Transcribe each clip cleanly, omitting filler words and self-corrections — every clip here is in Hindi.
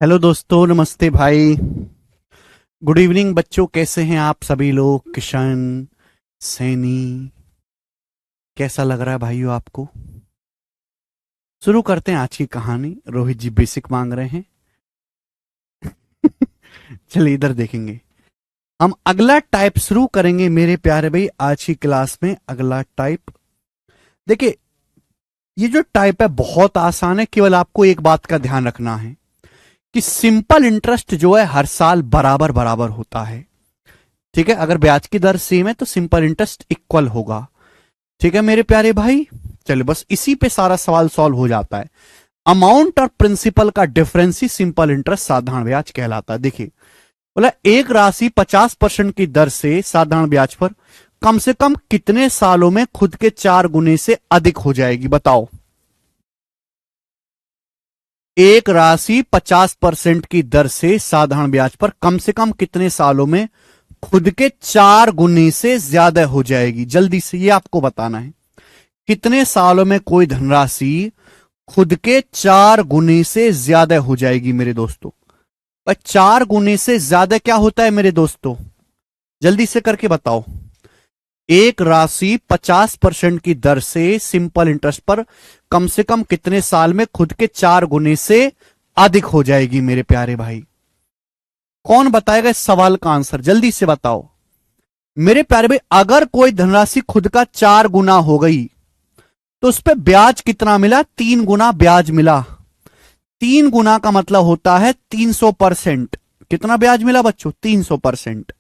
हेलो दोस्तों, नमस्ते भाई। गुड इवनिंग बच्चों, कैसे हैं आप सभी लोग? किशन, सैनी, कैसा लग रहा है भाइयों आपको? शुरू करते हैं आज की कहानी। रोहित जी बेसिक मांग रहे हैं। चलिए इधर देखेंगे। हम अगला टाइप शुरू करेंगे मेरे प्यारे भाई आज की क्लास में। अगला टाइप देखिए, ये जो टाइप है बहुत आसान है। केवल आपको एक बात का ध्यान रखना है कि सिंपल इंटरेस्ट जो है हर साल बराबर बराबर होता है। ठीक है, अगर ब्याज की दर सेम है तो सिंपल इंटरेस्ट इक्वल होगा। ठीक है मेरे प्यारे भाई, चलिए बस इसी पे सारा सवाल सॉल्व हो जाता है। अमाउंट और प्रिंसिपल का डिफरेंस ही सिंपल इंटरेस्ट साधारण ब्याज कहलाता है। देखिए, बोला एक राशि 50% की दर से साधारण ब्याज पर कम से कम कितने सालों में खुद के 4 गुने से अधिक हो जाएगी? बताओ। एक राशि 50% की दर से साधारण ब्याज पर कम से कम कितने सालों में खुद के 4 गुने से ज्यादा हो जाएगी? जल्दी से ये आपको बताना है। कितने सालों में कोई धनराशि खुद के 4 गुने से ज्यादा हो जाएगी मेरे दोस्तों? पर 4 गुने से ज्यादा क्या होता है मेरे दोस्तों? जल्दी से करके बताओ। एक राशि 50% की दर से सिंपल इंटरेस्ट पर कम से कम कितने साल में खुद के 4 गुने से अधिक हो जाएगी मेरे प्यारे भाई? कौन बताएगा इस सवाल का आंसर? जल्दी से बताओ मेरे प्यारे भाई। अगर कोई धनराशि खुद का 4 गुना हो गई तो उस पर ब्याज कितना मिला? 3 गुना ब्याज मिला। 3 गुना का मतलब होता है 300%। कितना ब्याज मिला बच्चों? 300%।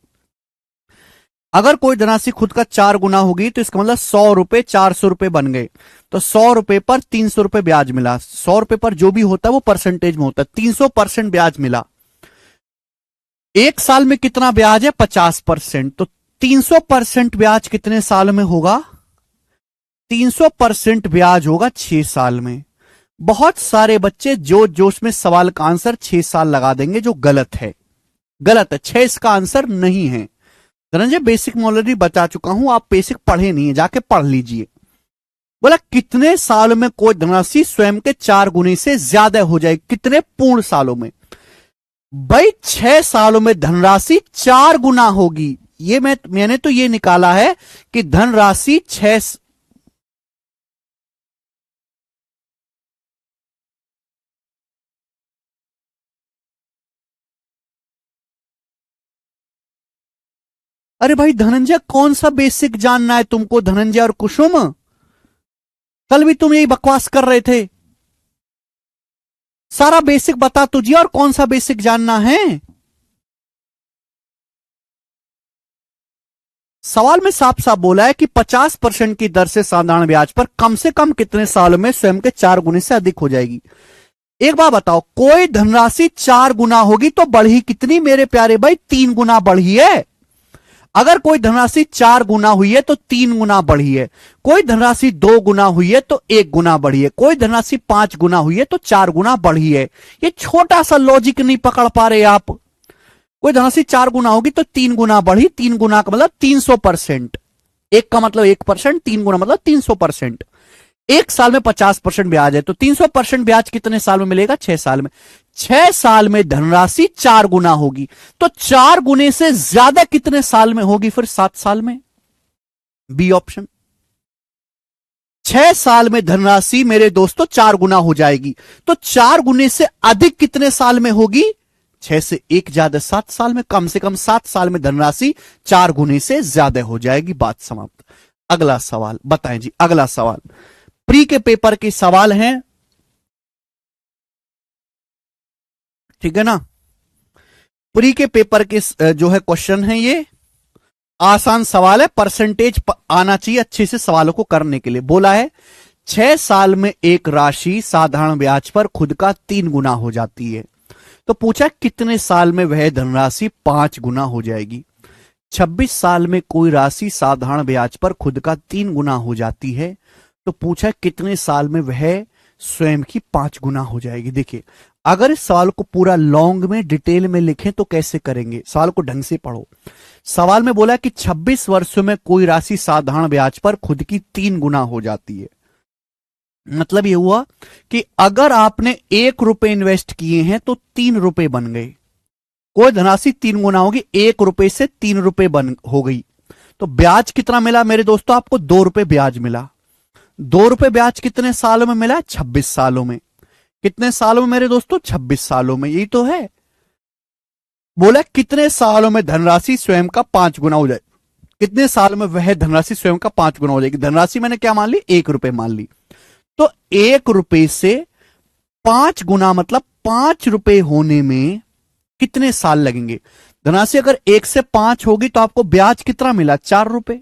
अगर कोई धनराशि खुद का 4 गुना होगी तो इसका मतलब 100 रुपए 400 रुपए बन गए। तो 100 रुपए पर 300 रुपए ब्याज मिला। 100 रुपए पर जो भी होता है वो परसेंटेज में होता है। 300% ब्याज मिला। एक साल में कितना ब्याज है? 50%। तो 300% ब्याज कितने साल में होगा? 300% ब्याज होगा 6 साल में। बहुत सारे बच्चे जो जोश में सवाल का आंसर 6 साल लगा देंगे, जो गलत है। गलत है, 6 इसका आंसर नहीं है। धनंजय बेसिक मैं ऑलरेडी बता चुका हूं, आप बेसिक पढ़े नहीं है, जाके पढ़ लीजिए। बोला कितने साल में कोई धनराशि स्वयं के 4 गुने से ज्यादा हो जाए? कितने पूर्ण सालों में? भाई 6 सालों में धनराशि 4 गुना होगी। ये मैंने तो ये निकाला है कि धनराशि 6। अरे भाई धनंजय, कौन सा बेसिक जानना है तुमको? धनंजय और कुसुम, कल भी तुम यही बकवास कर रहे थे। सारा बेसिक बता तुझे, और कौन सा बेसिक जानना है? सवाल में साफ साफ बोला है कि 50% की दर से साधारण ब्याज पर कम से कम कितने सालों में स्वयं के 4 गुने से अधिक हो जाएगी। एक बात बताओ, कोई धनराशि 4 गुना होगी तो बढ़ी कितनी मेरे प्यारे भाई? 3 गुना बढ़ी है। अगर कोई धनराशि 4 गुना हुई है तो 3 गुना बढ़ी है। कोई धनराशि 2 गुना हुई है तो 1 गुना बढ़ी है। कोई धनराशि 5 गुना हुई है तो 4 गुना बढ़ी है। ये छोटा सा लॉजिक नहीं पकड़ पा रहे आप? कोई धनराशि 4 गुना होगी तो 3 गुना बढ़ी। 3 गुना का मतलब 300%। एक का मतलब 1%, 3 गुना मतलब 300%। एक साल में 50% ब्याज है तो 300% ब्याज कितने साल में मिलेगा? 6 साल में। 6 साल में धनराशि 4 गुना होगी तो 4 गुने से ज्यादा कितने साल में होगी फिर? 7 साल में। B option. 6 साल में धनराशि मेरे दोस्तों 4 गुना हो जाएगी तो 4 गुने से अधिक कितने साल में होगी? 6 से 1 ज्यादा 7 साल में। कम से कम 7 साल में धनराशि 4 गुने से ज्यादा हो जाएगी। बात समाप्त। अगला सवाल बताएं जी। अगला सवाल प्री के पेपर के सवाल हैं, ठीक है ना? प्री के पेपर के जो है क्वेश्चन है, ये आसान सवाल है। परसेंटेज आना चाहिए अच्छे से सवालों को करने के लिए। बोला है 6 साल में एक राशि साधारण ब्याज पर खुद का 3 गुना हो जाती है, तो पूछा कितने साल में वह धनराशि 5 गुना हो जाएगी। 26 साल में कोई राशि साधारण ब्याज पर खुद का 3 गुना हो जाती है, तो पूछा कितने साल में वह स्वयं की 5 गुना हो जाएगी। देखिए, अगर इस सवाल को पूरा लॉन्ग में डिटेल में लिखें तो कैसे करेंगे? सवाल को ढंग से पढ़ो। सवाल में बोला कि 26 वर्षों में कोई राशि साधारण ब्याज पर खुद की 3 गुना हो जाती है, मतलब ये हुआ कि अगर आपने 1 रुपए इन्वेस्ट किए हैं तो 3 रुपए बन गए। कोई धनराशि 3 गुना होगी, 1 रुपए से 3 रुपए बन हो गई। तो ब्याज कितना मिला मेरे दोस्तों? आपको 2 रुपए ब्याज मिला। 2 रुपए ब्याज कितने सालों में मिला? 26 सालों में। कितने सालों में मेरे दोस्तों? 26 सालों में। यही तो है, बोला कितने सालों में धनराशि स्वयं का 5 गुना हो जाए। कितने सालों में वह धनराशि स्वयं का 5 गुना हो जाएगी। धनराशि मैंने क्या मान ली? 1 रुपए मान ली। तो 1 रुपए से 5 गुना मतलब 5 रुपए होने में कितने साल लगेंगे? धनराशि अगर 1 से 5 होगी तो आपको ब्याज कितना मिला? 4 रुपए।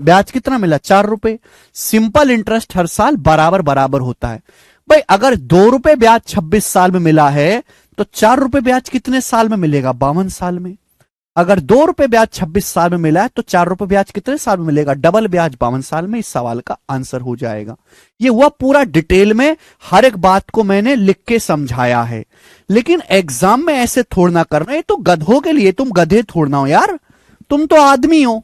ब्याज कितना मिला? 4 रुपए। सिंपल इंटरेस्ट हर साल बराबर बराबर होता है। भाई अगर 2 रुपए ब्याज 26 साल में मिला है तो 4 रुपए ब्याज कितने साल में मिलेगा? 52 साल में। अगर 2 रुपए ब्याज 26 साल में मिला है तो 4 रुपए ब्याज कितने साल में मिलेगा? डबल ब्याज 52 साल में। इस सवाल का आंसर हो जाएगा। ये हुआ पूरा डिटेल में, हर एक बात को मैंने लिख के समझाया है। लेकिन एग्जाम में ऐसे थोड़ा ना करना, ये तो गधों के लिए, तुम गधे थोड़ना हो यार, तुम तो आदमी हो।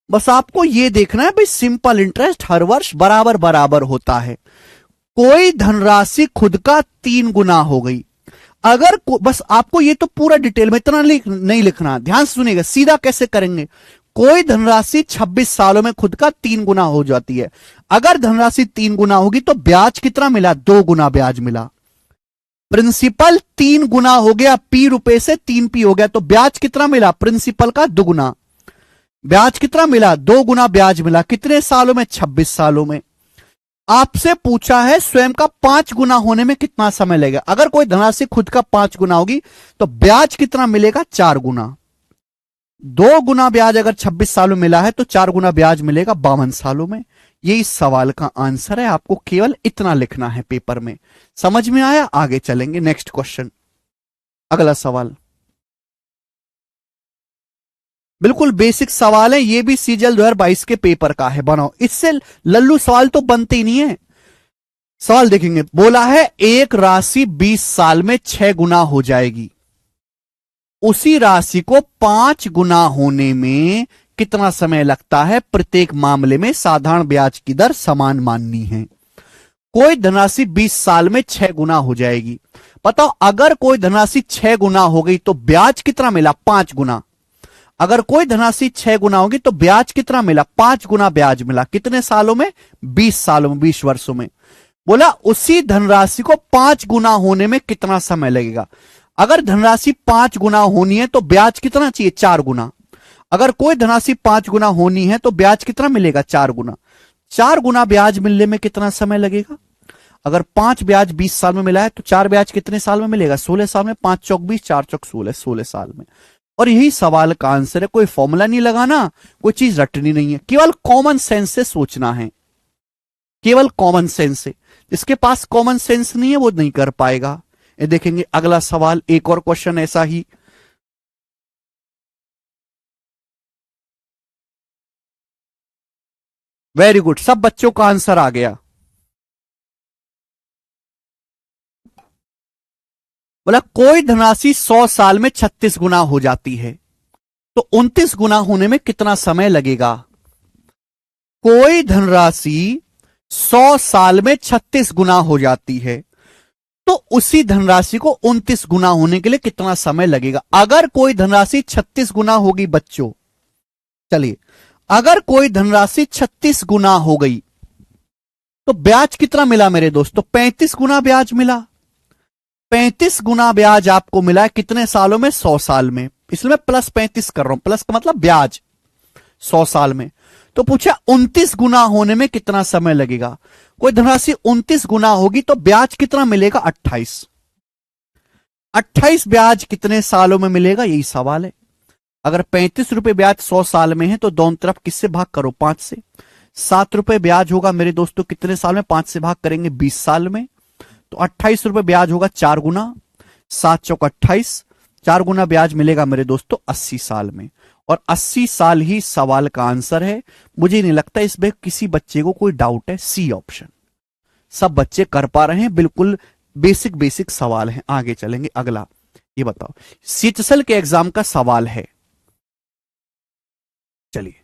बस आपको ये देखना है भाई, सिंपल इंटरेस्ट हर वर्ष बराबर बराबर होता है। कोई धनराशि खुद का 3 गुना हो गई, अगर बस आपको ये तो पूरा डिटेल में इतना नहीं लिखना, ध्यान से सुनिएगा सीधा कैसे करेंगे। कोई धनराशि 26 सालों में खुद का 3 गुना हो जाती है। अगर धनराशि 3 गुना होगी तो ब्याज कितना मिला? 2 गुना ब्याज मिला। प्रिंसिपल 3 गुना हो गया, पी रुपए से 3 पी हो गया, तो ब्याज कितना मिला? प्रिंसिपल का 2 गुना। ब्याज कितना मिला? 2 गुना ब्याज मिला। कितने सालों में? 26 सालों में। आपसे पूछा है स्वयं का 5 गुना होने में कितना समय लगेगा। अगर कोई धनराशि खुद का 5 गुना होगी तो ब्याज कितना मिलेगा? 4 गुना। 2 गुना ब्याज अगर 26 सालों में मिला है तो 4 गुना ब्याज मिलेगा 52 सालों में। यही सवाल का आंसर है। आपको केवल इतना लिखना है पेपर में। समझ में आया? आगे चलेंगे, नेक्स्ट क्वेश्चन, अगला सवाल। बिल्कुल बेसिक सवाल है, ये भी सीजीएल 2022 के पेपर का है, बनाओ। इससे लल्लू सवाल तो बनते ही नहीं है। सवाल देखेंगे, बोला है एक राशि 20 साल में 6 गुना हो जाएगी, उसी राशि को 5 गुना होने में कितना समय लगता है? प्रत्येक मामले में साधारण ब्याज की दर समान माननी है। कोई धनराशि 20 साल में 6 गुना हो जाएगी। बताओ अगर कोई धनराशि 6 गुना हो गई तो ब्याज कितना मिला? 5 गुना। अगर कोई धनराशि 6 गुना होगी तो ब्याज कितना मिला? 5 गुना ब्याज मिला। कितने सालों में? 20 सालों में, 20 वर्षों में। बोला उसी धनराशि को 5 गुना होने में कितना समय लगेगा। अगर धनराशि 5 गुना होनी है तो ब्याज कितना चाहिए? 4 गुना। अगर कोई धनराशि 5 गुना होनी है तो ब्याज कितना मिलेगा? 4 गुना। 4 गुना ब्याज मिलने में कितना समय लगेगा? अगर 5 ब्याज 20 साल में मिला है तो 4 ब्याज कितने साल में मिलेगा? 16 साल में। 5 चौक 20, 4 चौक 16, 16 साल में। और यही सवाल का आंसर है। कोई फॉर्मूला नहीं लगाना, कोई चीज रटनी नहीं है, केवल कॉमन सेंस से सोचना है, केवल कॉमन सेंस से। जिसके पास कॉमन सेंस नहीं है वो नहीं कर पाएगा। ये देखेंगे अगला सवाल, एक और क्वेश्चन ऐसा ही। वेरी गुड, सब बच्चों का आंसर आ गया। बोला कोई धनराशि 100 साल में 36 गुना हो जाती है तो 29 गुना होने में कितना समय लगेगा। कोई धनराशि 100 साल में 36 गुना हो जाती है तो उसी धनराशि को 29 गुना होने के लिए कितना समय लगेगा। अगर कोई धनराशि 36 गुना होगी बच्चों, चलिए अगर कोई धनराशि 36 गुना हो गई तो ब्याज कितना मिला मेरे दोस्तों? 35 गुना ब्याज मिला। 35 गुना ब्याज आपको मिला है कितने सालों में? 100 साल में। इसलिए मैं प्लस 35 कर रहा हूं, प्लस का मतलब ब्याज 100 साल में। तो पूछा 29 गुना होने में कितना समय लगेगा। कोई धनराशि 29 गुना होगी तो ब्याज कितना मिलेगा? 28। 28 ब्याज कितने सालों में मिलेगा, यही सवाल है। अगर 35 रुपए ब्याज 100 साल में है तो दोनों तरफ किससे भाग करो? 5 से। 7 रुपए ब्याज होगा मेरे दोस्तों कितने साल में? 5 से भाग करेंगे 20 साल में। तो 28 रुपए ब्याज होगा 4 गुना। 7 चौक 28, 4 गुना ब्याज मिलेगा मेरे दोस्तों 80 साल में। और 80 साल ही सवाल का आंसर है। मुझे नहीं लगता इसमें किसी बच्चे को कोई डाउट है। सी ऑप्शन सब बच्चे कर पा रहे हैं, बिल्कुल बेसिक बेसिक सवाल है। आगे चलेंगे, अगला ये बताओ, सीएचएसएल के एग्जाम का सवाल है। चलिए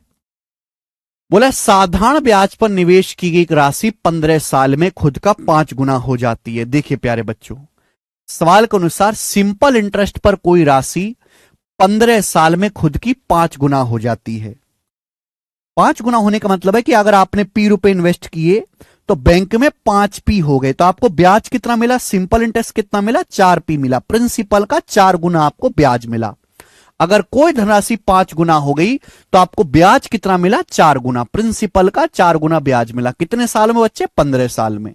बोला साधारण ब्याज पर निवेश की गई राशि 15 साल में खुद का 5 गुना हो जाती है। देखिए प्यारे बच्चों, सवाल के अनुसार सिंपल इंटरेस्ट पर कोई राशि 15 साल में खुद की 5 गुना हो जाती है। 5 गुना होने का मतलब है कि अगर आपने पी रुपए इन्वेस्ट किए तो बैंक में 5p हो गए, तो आपको ब्याज कितना मिला? सिंपल इंटरेस्ट कितना मिला? 4p मिला। प्रिंसिपल का 4 गुना आपको ब्याज मिला। अगर कोई धनराशि 5 गुना हो गई तो आपको ब्याज कितना मिला? 4 गुना। प्रिंसिपल का 4 गुना ब्याज मिला। कितने साल में बच्चे? 15 साल में,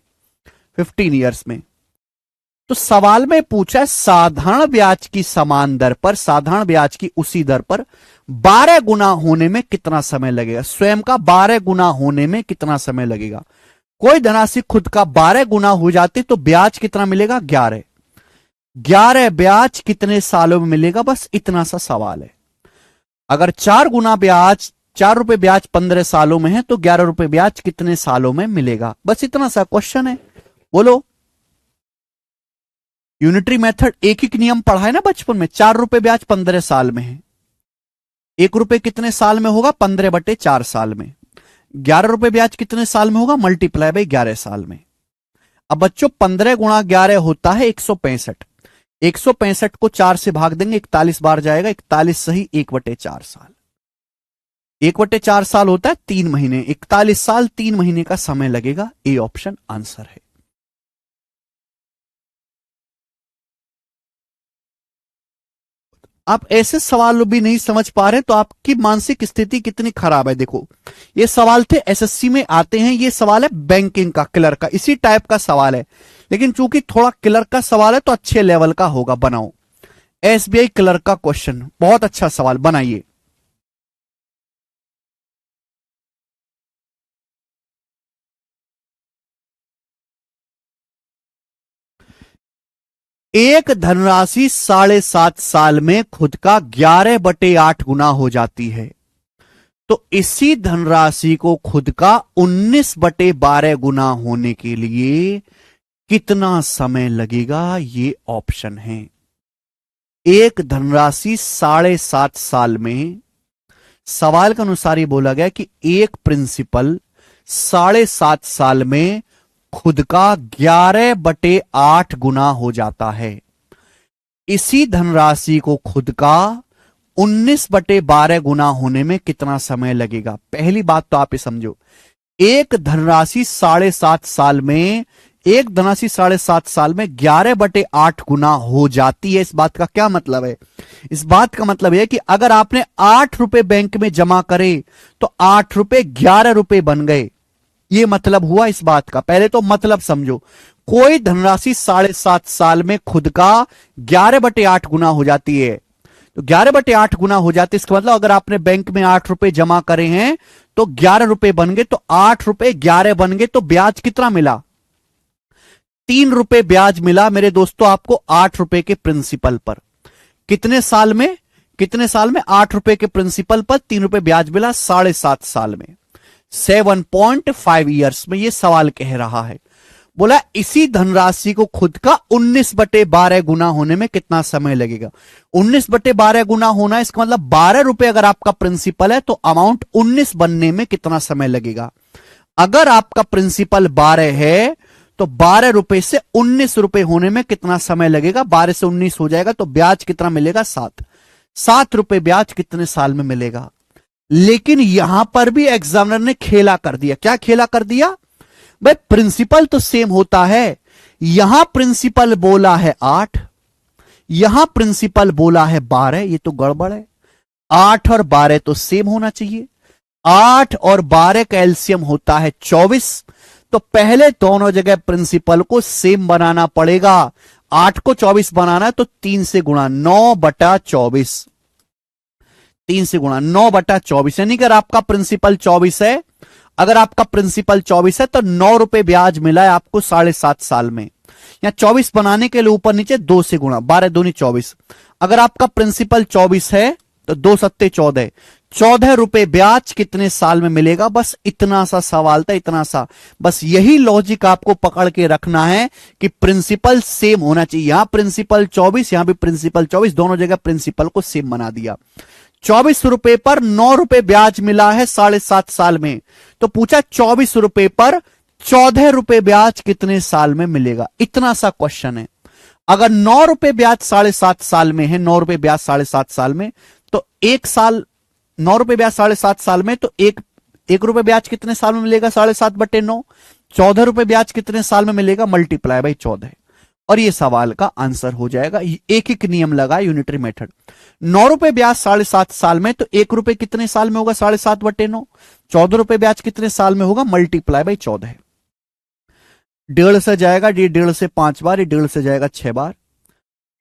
15 ईयर्स में। तो सवाल में पूछा है साधारण ब्याज की समान दर पर, साधारण ब्याज की उसी दर पर 12 गुना होने में कितना समय लगेगा? स्वयं का 12 गुना होने में कितना समय लगेगा? कोई धनराशि खुद का 12 गुना हो जाती तो ब्याज कितना मिलेगा? 11 ब्याज कितने सालों में मिलेगा? बस इतना सा सवाल है। अगर 4 गुना ब्याज, 4 रुपए ब्याज 15 सालों में है तो 11 रुपए ब्याज कितने सालों में मिलेगा? बस इतना सा क्वेश्चन है। बोलो, यूनिटरी मेथड एक ही नियम पढ़ा है ना बचपन में। 4 रुपए ब्याज 15 साल में है, 1 रुपए कितने साल में होगा? 15/4 साल में। 11 रुपए ब्याज कितने साल में होगा? मल्टीप्लाई बाई 11 साल में। अब बच्चों 15 गुणा 11 होता है 165। 165 को 4 से भाग देंगे, 41 बार जाएगा, 41 सही 1/4 साल। 1/4 साल होता है 3 महीने। 41 साल 3 महीने का समय लगेगा। ए ऑप्शन आंसर है। आप ऐसे सवाल भी नहीं समझ पा रहे तो आपकी मानसिक स्थिति कितनी खराब है। देखो, ये सवाल थे एसएससी में आते हैं, ये सवाल है बैंकिंग का, क्लर्क का, इसी टाइप का सवाल है। लेकिन चूंकि थोड़ा क्लर्क का सवाल है तो अच्छे लेवल का होगा। बनाओ एसबीआई क्लर्क का क्वेश्चन, बहुत अच्छा सवाल बनाइए। एक धनराशि 7.5 साल में खुद का 11/8 गुना हो जाती है, तो इसी धनराशि को खुद का 19/12 गुना होने के लिए कितना समय लगेगा? ये ऑप्शन है। एक धनराशि 7.5 साल में, सवाल के अनुसार ये बोला गया कि एक प्रिंसिपल 7.5 साल में खुद का 11/8 गुना हो जाता है। इसी धनराशि को खुद का 19/12 गुना होने में कितना समय लगेगा? पहली बात तो आप ये समझो, एक धनराशि 7.5 साल में, एक धनराशि 7.5 साल में 11/8 गुना हो जाती है। इस बात का क्या मतलब है? इस बात का मतलब है कि अगर आपने 8 रुपए बैंक में जमा करे तो 8 रुपए 11 रुपए बन गए। ये मतलब हुआ इस बात का। पहले तो मतलब समझो, कोई धनराशि 7.5 साल में खुद का 11/8 गुना हो जाती है, तो 11/8 गुना हो जाती है। इसका मतलब अगर आपने बैंक में 8 रुपए जमा करे हैं तो 11 रुपए बन गए, तो 8 रुपए 11 बन गए, तो ब्याज कितना मिला? 3 रुपए ब्याज मिला मेरे दोस्तों आपको 8 रुपए के प्रिंसिपल पर। कितने साल में? कितने साल में? 8 रुपए के प्रिंसिपल पर 3 रुपए ब्याज मिला 7.5 साल में, 7.5 ईयर्स में। यह सवाल कह रहा है। बोला इसी धनराशि को खुद का 19/12 गुना होने में कितना समय लगेगा? 19/12 गुना होना, इसका मतलब 12 रुपए अगर आपका प्रिंसिपल है तो अमाउंट 19 बनने में कितना समय लगेगा? अगर आपका प्रिंसिपल 12 है तो 12 रुपए से 19 रुपए होने में कितना समय लगेगा? 12 से 19 हो जाएगा, तो ब्याज कितना मिलेगा? 7 रुपए ब्याज कितने साल में मिलेगा? लेकिन यहां पर भी एग्जामिनर ने खेला कर दिया। क्या खेला कर दिया भाई? प्रिंसिपल तो सेम होता है। यहां प्रिंसिपल बोला है 8, यहां प्रिंसिपल बोला है 12, ये तो गड़बड़ है। 8 और 12 तो सेम होना चाहिए। 8 और 12 का एलसीएम होता है 24, तो पहले दोनों जगह प्रिंसिपल को सेम बनाना पड़ेगा। 8 को 24 बनाना है तो 3 से गुणा, 9/24, 3 से गुणा 9/24, यानी कि अगर आपका प्रिंसिपल 24 है, अगर आपका प्रिंसिपल 24 है तो 9 रुपए ब्याज मिला है आपको 7.5 साल में। या 24 बनाने के लिए ऊपर नीचे 2 से गुणा, 12 दूनी 24। अगर आपका प्रिंसिपल 24 है तो 2 सत्ते 14, 14 रुपए ब्याज कितने साल में मिलेगा? बस इतना सा सवाल था, इतना सा। बस यही लॉजिक आपको पकड़ के रखना है कि प्रिंसिपल सेम होना चाहिए। यहां प्रिंसिपल 24, यहां भी प्रिंसिपल 24, दोनों जगह प्रिंसिपल को सेम बना दिया। ₹24 पर ₹9 ब्याज मिला है 7.5 साल में, तो पूछा ₹24 पर ₹14 ब्याज कितने साल में मिलेगा। इतना सा क्वेश्चन है। अगर ₹9 ब्याज 7.5 साल में है, ₹9 ब्याज 7.5 साल में, तो एक साल ₹9 ब्याज 7.5 साल में, तो एक रुपए ब्याज कितने साल में मिलेगा? 7.5/9। ₹14 ब्याज कितने साल में मिलेगा? Multiply by 14। और ये सवाल का आंसर हो जाएगा। एक एक नियम लगा, यूनिटरी मेथड। ₹9 ब्याज 7.5 साल में, तो ₹1 कितने साल में होगा? 7.5/9। ₹14 ब्याज कितने साल में होगा? Multiply by 14। 1.5 से जाएगा, ये 1.5 से 5 बार, ये 1.5 से जाएगा 6 बार।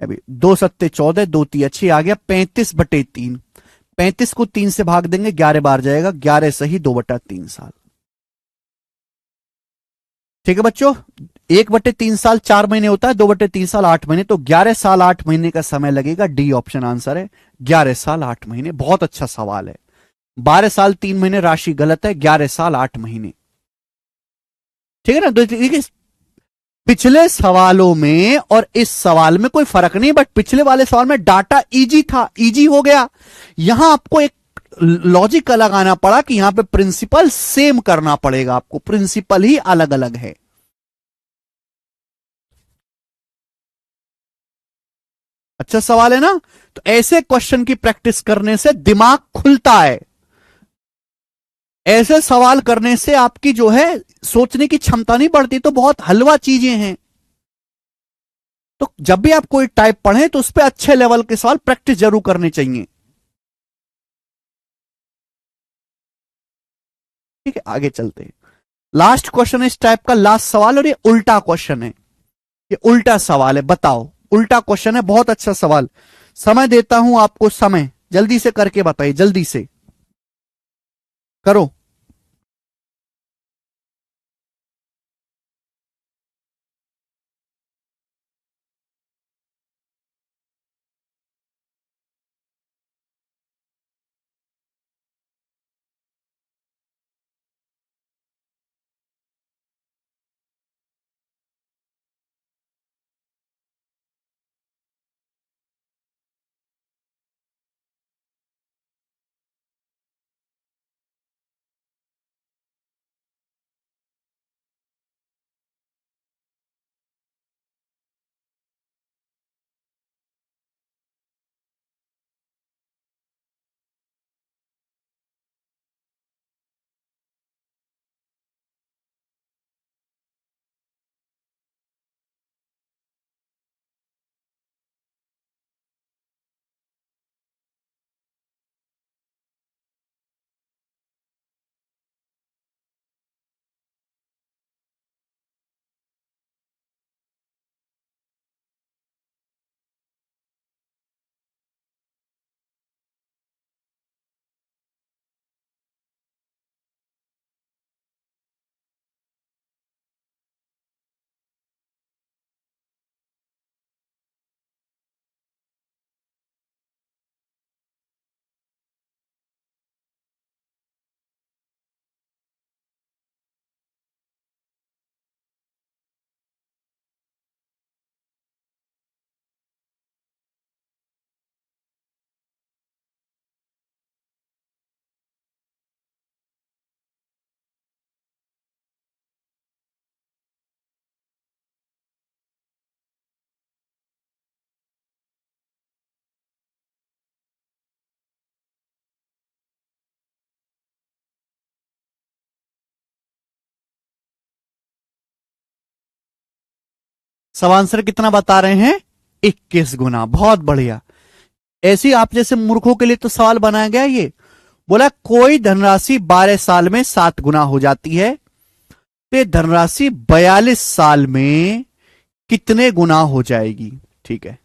अभी 2 सत्ते 14, 2 तिया 6 आ गया 35/3। 35 को 3 से भाग देंगे, 11 बार जाएगा, 11 सही 2/3 साल। ठीक है बच्चों, 1/3 साल 4 महीने होता है, 2/3 साल 8 महीने, तो 11 साल 8 महीने का समय लगेगा। डी ऑप्शन आंसर है, 11 साल 8 महीने। बहुत अच्छा सवाल है। 12 साल 3 महीने राशि गलत है, 11 साल 8 महीने। ठीक है ना। देखिए पिछले सवालों में और इस सवाल में कोई फर्क नहीं, बट पिछले वाले सवाल में डाटा इजी था, इजी हो गया। यहां आपको एक लॉजिक लगाना पड़ा कि यहां पे प्रिंसिपल सेम करना पड़ेगा आपको, प्रिंसिपल ही अलग अलग है। अच्छा सवाल है ना। तो ऐसे क्वेश्चन की प्रैक्टिस करने से दिमाग खुलता है। ऐसे सवाल करने से आपकी जो है सोचने की क्षमता नहीं बढ़ती, तो बहुत हलवा चीजें हैं। तो जब भी आप कोई टाइप पढ़ें तो उस पर अच्छे लेवल के सवाल प्रैक्टिस जरूर करनी चाहिए। ठीक है, आगे चलते हैं। लास्ट क्वेश्चन है इस टाइप का, लास्ट सवाल, और ये उल्टा क्वेश्चन है। ये उल्टा सवाल है, बताओ। उल्टा क्वेश्चन है, बहुत अच्छा सवाल। समय देता हूं आपको, समय जल्दी से करके बताइए, जल्दी से करो। सब आंसर कितना बता रहे हैं? 21 गुना। बहुत बढ़िया। ऐसी आप जैसे मूर्खों के लिए तो सवाल बनाया गया। ये बोला कोई धनराशि 12 साल में 7 गुना हो जाती है, तो धनराशि 42 साल में कितने गुना हो जाएगी? ठीक है,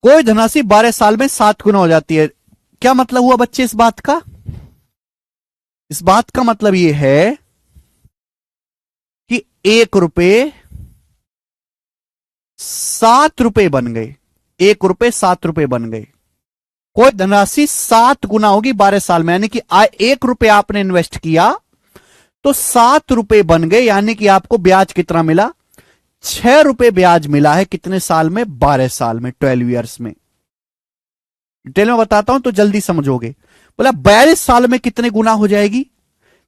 कोई धनराशि 12 साल में 7 गुना हो जाती है। क्या मतलब हुआ बच्चे इस बात का? इस बात का मतलब यह है कि ₹1 ₹7 बन गए। ₹1 ₹7 बन गए। कोई धनराशि 7 गुना होगी 12 साल में, यानी कि ₹1 आपने इन्वेस्ट किया तो ₹7 बन गए, यानी कि आपको ब्याज कितना मिला? ₹6 ब्याज मिला है। कितने साल में? 12 साल में, 12 ईयर्स में। डिटेल में बताता हूं तो जल्दी समझोगे। बोला 42 साल में कितने गुना हो जाएगी?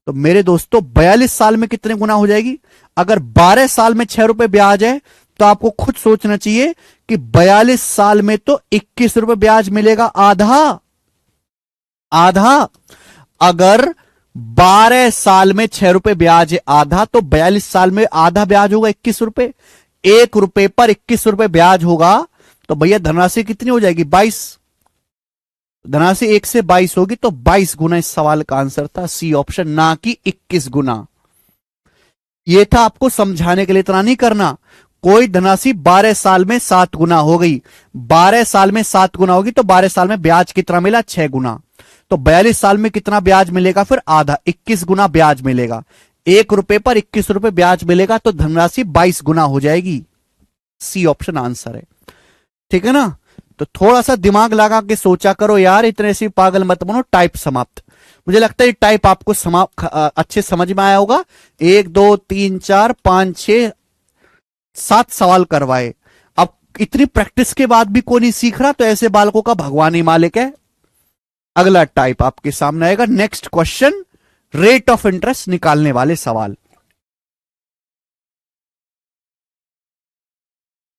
तो मेरे दोस्तों 42 साल में कितने गुना हो जाएगी? अगर 12 साल में 6 रुपए ब्याज है तो आपको खुद सोचना चाहिए कि 42 साल में तो 21 रुपए ब्याज मिलेगा, आधा आधा। अगर 12 साल में 6 रुपए ब्याज है आधा, तो 42 साल में आधा ब्याज होगा 21 रुपए। 1 रुपए पर 21 रुपए ब्याज होगा तो भैया धनराशि कितनी हो जाएगी? 22। धनराशि 1 से 22 होगी तो 22 गुना इस सवाल का आंसर था, सी ऑप्शन, ना कि 21 गुना। यह था आपको समझाने के लिए, इतना नहीं करना। कोई धनराशि 12 साल में 7 गुना हो गई, 12 साल में 7 गुना होगी तो 12 साल में ब्याज कितना मिला? 6 गुना। तो 42 साल में कितना ब्याज मिलेगा? फिर आधा, 21 गुना ब्याज मिलेगा। 1 रुपए पर 21 रुपए ब्याज मिलेगा तो धनराशि 22 गुना हो जाएगी। सी ऑप्शन आंसर है, ठीक है ना? तो थोड़ा सा दिमाग लगा के सोचा करो यार, इतने से पागल मत बनो। टाइप समाप्त। मुझे लगता है टाइप आपको अच्छे समझ में आया होगा। 1 2 3 4 5 6 7 सवाल करवाए। अब इतनी प्रैक्टिस के बाद भी कोई नहीं सीख रहा तो ऐसे बालकों का भगवान ही मालिक है। अगला टाइप आपके सामने आएगा। Next question, rate of interest निकालने वाले सवाल।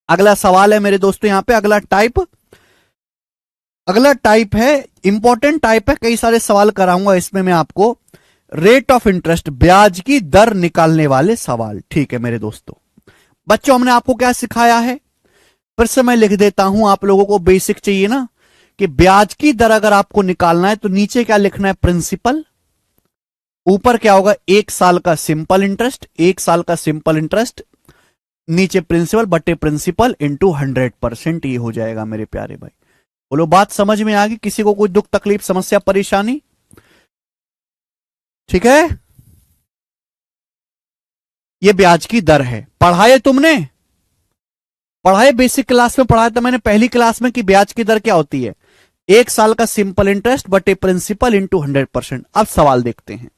अगला सवाल है मेरे दोस्तों यहां पे, अगला टाइप है, इंपॉर्टेंट टाइप है, कई सारे सवाल कराऊंगा इसमें मैं आपको। रेट ऑफ इंटरेस्ट, ब्याज की दर निकालने वाले सवाल। ठीक है मेरे दोस्तों, बच्चों हमने आपको क्या सिखाया है? फिर से मैं लिख देता हूं, आप लोगों को बेसिक चाहिए ना, कि ब्याज की दर अगर आपको निकालना है तो नीचे क्या लिखना है? प्रिंसिपल। ऊपर क्या होगा? 1 साल का सिंपल इंटरेस्ट, 1 साल का सिंपल इंटरेस्ट, नीचे प्रिंसिपल बटे प्रिंसिपल इंटू 100%। ये हो जाएगा मेरे प्यारे भाई। बोलो बात समझ में आ गई? किसी को कोई दुख तकलीफ समस्या परेशानी? ठीक है, ये ब्याज की दर है। पढ़ाए तुमने? पढ़ाए, बेसिक क्लास में पढ़ाया था मैंने पहली क्लास में कि ब्याज की दर क्या होती है? 1 साल का सिंपल इंटरेस्ट बटे प्रिंसिपल इंटू 100%। अब सवाल देखते हैं,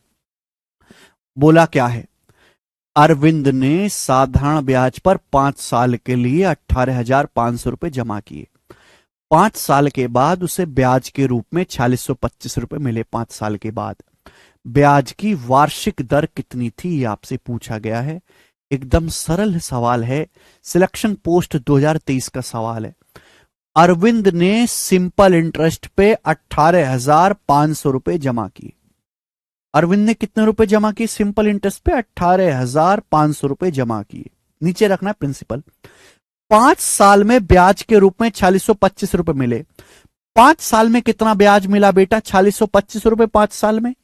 बोला क्या है? अरविंद ने साधारण ब्याज पर 5 साल के लिए 18,500 रुपए जमा किए। 5 साल के बाद उसे ब्याज के रूप में 4625 रुपए मिले। 5 साल के बाद ब्याज की वार्षिक दर कितनी थी, ये आपसे पूछा गया है। एकदम सरल सवाल है, सिलेक्शन पोस्ट 2023 का सवाल है। अरविंद ने सिंपल इंटरेस्ट पे 18,500 रुपए जमा किए। अरविंद ने कितने रुपए जमा किए? सिंपल इंटरेस्ट पे 18,500 रुपए जमा किए। नीचे रखना प्रिंसिपल। 5 साल में ब्याज के रूप में 4625 रुपए मिले। 5 साल में कितना ब्याज मिला बेटा? 4625 रुपए 5 साल में।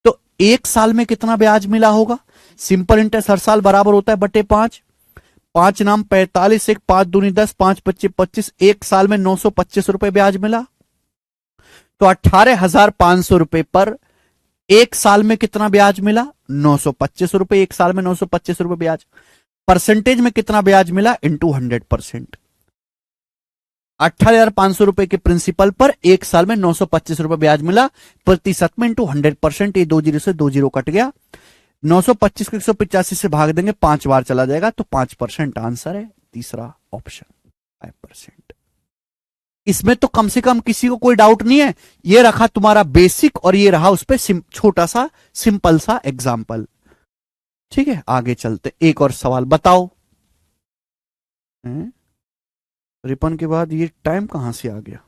तो 1 साल में कितना ब्याज मिला होगा? सिंपल इंटरेस्ट हर साल बराबर होता है बटे 5। 5 नाम 45, 1 5 दूनी 10, 5 25 25। 1 साल में 925 रुपए ब्याज मिला। तो 18,500 रुपए पर 1 साल में कितना ब्याज मिला? 925 रुपए। 1 साल में 925 रुपए ब्याज। परसेंटेज में कितना ब्याज मिला? इंटू 100%। 18,500 रुपए के प्रिंसिपल पर 1 साल में 925 रुपए ब्याज मिला, प्रतिशत में इंटू 100%। ये 2 जीरो से 2 जीरो कट गया। 925 को 185 से भाग देंगे, 5 बार चला जाएगा तो 5% आंसर है, तीसरा ऑप्शन 5%। इसमें तो कम से कम किसी को कोई डाउट नहीं है। ये रखा तुम्हारा बेसिक और ये रहा उस पर छोटा सा सिंपल सा एग्जाम्पल। ठीक है, आगे चलते। एक और सवाल बताओ। रिपन के बाद ये टाइम कहां से आ गया?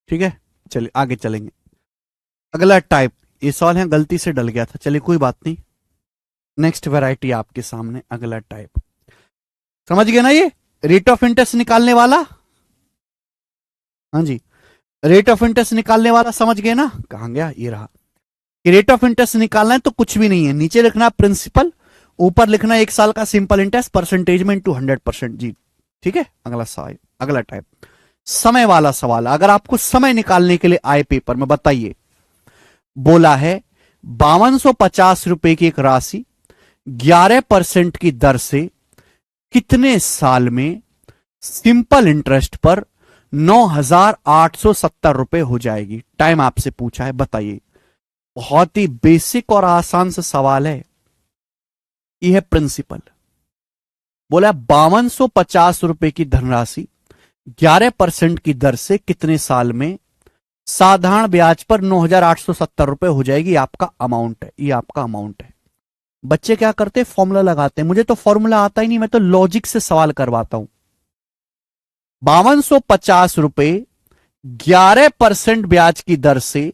ठीक है, चलिए आगे चलेंगे। अगला टाइप, ये सवाल है गलती से डल गया था, चलिए कोई बात नहीं। नेक्स्ट वैरायटी आपके सामने, अगला टाइप समझ गए ना? ये रेट ऑफ इंटरेस्ट निकालने वाला, हाँ जी, रेट ऑफ इंटरेस्ट निकालने वाला समझ गए ना? कहां गया? ये रहा। कि रेट ऑफ इंटरेस्ट निकालना है तो कुछ भी नहीं है, नीचे लिखना प्रिंसिपल, ऊपर लिखना 1 साल का सिंपल इंटरेस्ट परसेंटेज में इंटू 100% जी। ठीक है, अगला सवाल, अगला टाइप समय वाला सवाल। अगर आपको समय निकालने के लिए आए पेपर में, बताइए, बोला है 5250 रुपए की एक राशि 11% की दर से कितने साल में सिंपल इंटरेस्ट पर 9870 रुपए हो जाएगी। टाइम आपसे पूछा है, बताइए। बहुत ही बेसिक और आसान सा सवाल है। यह है प्रिंसिपल। बोला 5250 रुपए की धनराशि 11% की दर से कितने साल में साधारण ब्याज पर 9870 रुपए हो जाएगी। आपका अमाउंट है, ये आपका अमाउंट है। बच्चे क्या करते हैं, फॉर्मूला लगाते हैं। मुझे तो फॉर्मूला आता ही नहीं, मैं तो लॉजिक से सवाल करवाता हूं। 5250 रुपए 11% ब्याज की दर से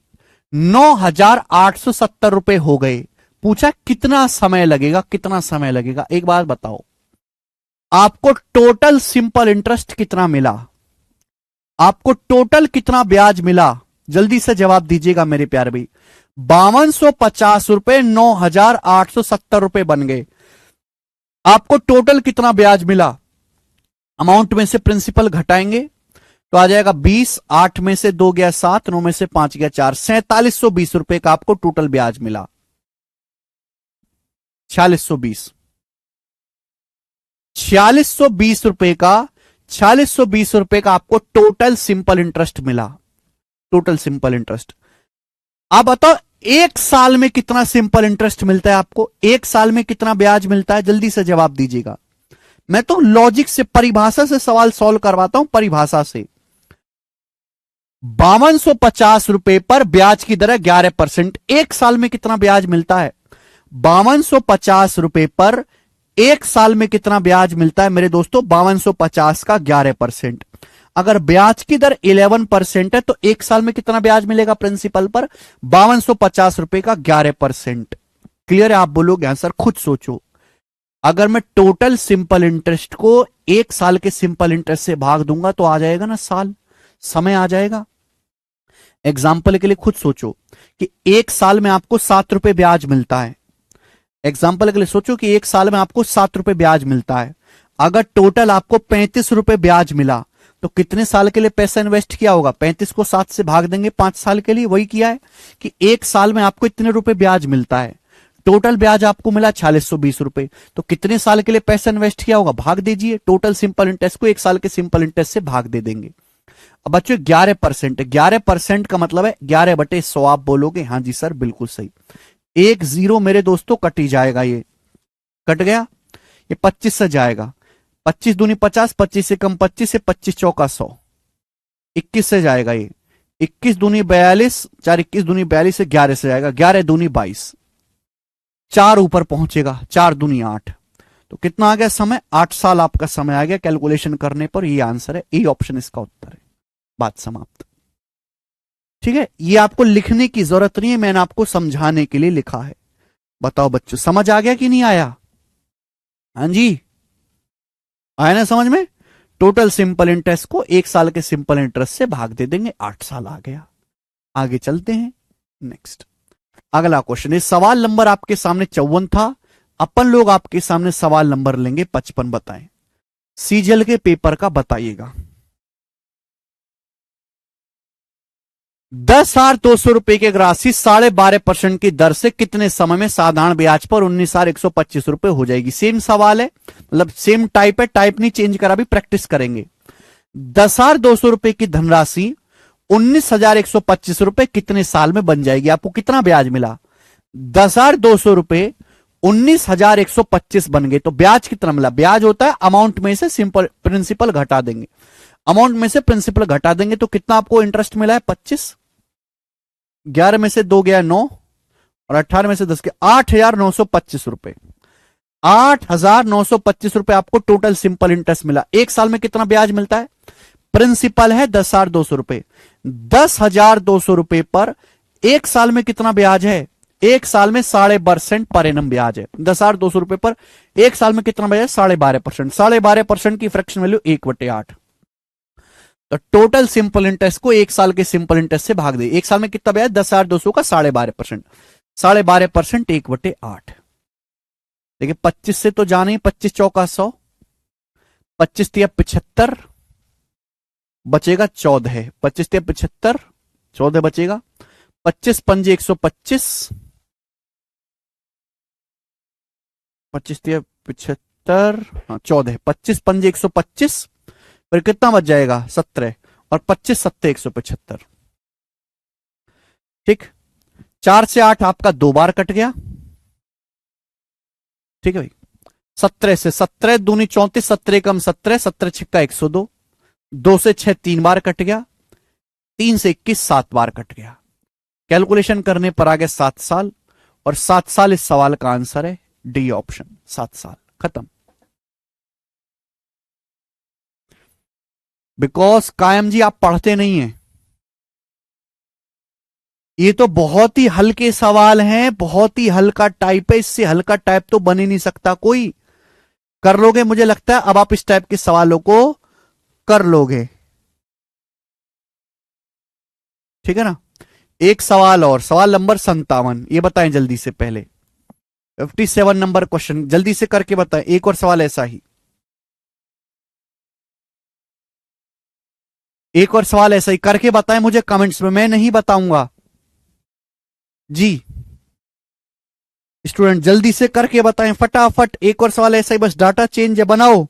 9870 रुपए हो गए। पूछा कितना समय लगेगा, कितना समय लगेगा। एक बात बताओ, आपको टोटल सिंपल इंटरेस्ट कितना मिला, आपको टोटल कितना ब्याज मिला, जल्दी से जवाब दीजिएगा मेरे प्यारे भाई। 5250 रुपए 9870 रुपए बन गए। आपको टोटल कितना ब्याज मिला, अमाउंट में से प्रिंसिपल घटाएंगे तो आ जाएगा 20, 8 में से 2 गया 7, 9 में से 5 गया 4, 4720 रुपए का आपको टोटल ब्याज मिला। 4620 रुपए का 4620 रुपए का आपको टोटल सिंपल इंटरेस्ट मिला, टोटल सिंपल इंटरेस्ट। आप बताओ एक साल में कितना सिंपल इंटरेस्ट मिलता है आपको, एक साल में कितना ब्याज मिलता है, जल्दी से जवाब दीजिएगा। मैं तो लॉजिक से, परिभाषा से सवाल सॉल्व करवाता हूं, परिभाषा से। 5250 रुपए पर ब्याज की दर 11%, एक साल में कितना ब्याज मिलता है। 5250 रुपए पर एक साल में कितना ब्याज मिलता है मेरे दोस्तों, 5250 का 11%। अगर ब्याज की दर 11% है तो एक साल में कितना ब्याज मिलेगा प्रिंसिपल पर, 5250 रुपए का 11%। क्लियर है, आप बोलोगे आंसर, खुद सोचो। अगर मैं टोटल सिंपल इंटरेस्ट को एक साल के सिंपल इंटरेस्ट से भाग दूंगा तो आ जाएगा ना साल, समय आ जाएगा। एग्जाम्पल के लिए खुद सोचो कि एक साल में आपको 7 रुपए ब्याज मिलता है। एग्जाम्पल के लिए सोचो कि एक साल में आपको 7 रुपए ब्याज मिलता है। अगर टोटल आपको 35 रुपए ब्याज मिला तो कितने साल के लिए पैसा इन्वेस्ट किया होगा। 35 को 7 से भाग देंगे 5 साल के लिए, वही किया है कि एक साल में आपको इतने रुपए ब्याज मिलता है। टोटल ब्याज आपको मिला 4620 रुपए, तो कितने साल के लिए पैसा इन्वेस्ट किया होगा, भाग दीजिए। टोटल सिंपल इंटरेस्ट को एक साल के सिंपल इंटरेस्ट से भाग दे देंगे। अब बच्चों 11% है, 11% का मतलब है 11/100। आप बोलोगे हाँ जी सर बिल्कुल सही। 1 0 मेरे दोस्तों कट ही जाएगा, ये कट गया, ये 25 से जाएगा, 25 दूनी 50, 25 से कम 25 से 25 चौका 100, 21 से जाएगा, ये 21 दूनी 42, 4 21 दूनी 42 से 11 से जाएगा, 11 दूनी 22, 4 ऊपर पहुंचेगा, 4 दूनी 8, तो कितना आ गया समय, 8 साल आपका समय आ गया कैलकुलेशन करने पर। ये आंसर है, ए ऑप्शन इसका उत्तर है। बात समाप्त। ठीक है, ये आपको लिखने की जरूरत नहीं है, मैंने आपको समझाने के लिए लिखा है। बताओ बच्चों समझ आ गया कि नहीं आया। हाँ जी, आया ना समझ में। टोटल सिंपल इंटरेस्ट को एक साल के सिंपल इंटरेस्ट से भाग दे देंगे, 8 साल आ गया। आगे चलते हैं, नेक्स्ट अगला क्वेश्चन। इस सवाल नंबर आपके सामने 54 था, अपन लोग आपके सामने सवाल नंबर लेंगे 55। बताएं, सीजीएल के पेपर का बताइएगा। 10,200 रुपए की राशि 12.5% की दर से कितने समय में साधारण ब्याज पर 19,125 रुपए हो जाएगी। सेम सवाल है, मतलब सेम टाइप है, टाइप नहीं चेंज करा, भी प्रैक्टिस करेंगे। 10,200 रुपए की धनराशि 19,125 रुपए कितने साल में बन जाएगी। आपको कितना ब्याज मिला, 10,200 रुपए 19,125 बन गए, तो ब्याज कितना मिला। ब्याज होता है अमाउंट में से सिंपल प्रिंसिपल घटा देंगे, अमाउंट में से प्रिंसिपल घटा देंगे, तो कितना आपको इंटरेस्ट मिला है 25, 11 में से 2 गया 9 और 18 में से 10 गया 8,925 रुपए। 8,925 रुपए आपको टोटल सिंपल इंटरेस्ट मिला। एक साल में कितना ब्याज मिलता है, प्रिंसिपल है 10,200 रुपए, 10,200 रुपए पर एक साल में कितना ब्याज है, एक साल में 12.5% पर एनम ब्याज है। 10,200 रुपए पर एक साल में कितना ब्याज है, 12.5%। 12.5% की फ्रैक्शन वैल्यू 1/8। तो टोटल सिंपल इंटरेस्ट को एक साल के सिंपल इंटरेस्ट से भाग दे। एक साल में कितना ब्याज, 10,200 का 12.5%। 12.5% 1/8। देखिए 25 से तो जाने, 25 चौका 100, 25 तिया 75, बचेगा 14, 25 तिया 75, 14 बचेगा, 25 पंजे 125, 25 तिया 75, हाँ 14, 25 पंजे 125, फिर कितना बच जाएगा 17, और 25 सत्ते 175। ठीक, 4 से 8 आपका 2 बार कट गया। ठीक है भाई, 17 से 17 दूनी 34, 17 कम 17, 17 छिक्का 102, 2 से 6 3 बार कट गया, 3 से 21 7 बार कट गया। कैलकुलेशन करने पर आ गया 7 साल, और 7 साल इस सवाल का आंसर है डी ऑप्शन, 7 साल। खत्म। बिकॉज कायम जी आप पढ़ते नहीं हैं, ये तो बहुत ही हल्के सवाल हैं, बहुत ही हल्का टाइप है, इससे हल्का टाइप तो बन ही नहीं सकता कोई। कर लोगे मुझे लगता है, अब आप इस टाइप के सवालों को कर लोगे। ठीक है ना। एक सवाल और, सवाल नंबर 57, ये बताएं जल्दी से, पहले 57 नंबर क्वेश्चन जल्दी से करके बताएं। एक और सवाल ऐसा ही, एक और सवाल ऐसा ही करके बताएं मुझे कमेंट्स में, मैं नहीं बताऊंगा जी। स्टूडेंट जल्दी से करके बताएं फटाफट, एक और सवाल ऐसा ही, बस डाटा चेंज है, बनाओ।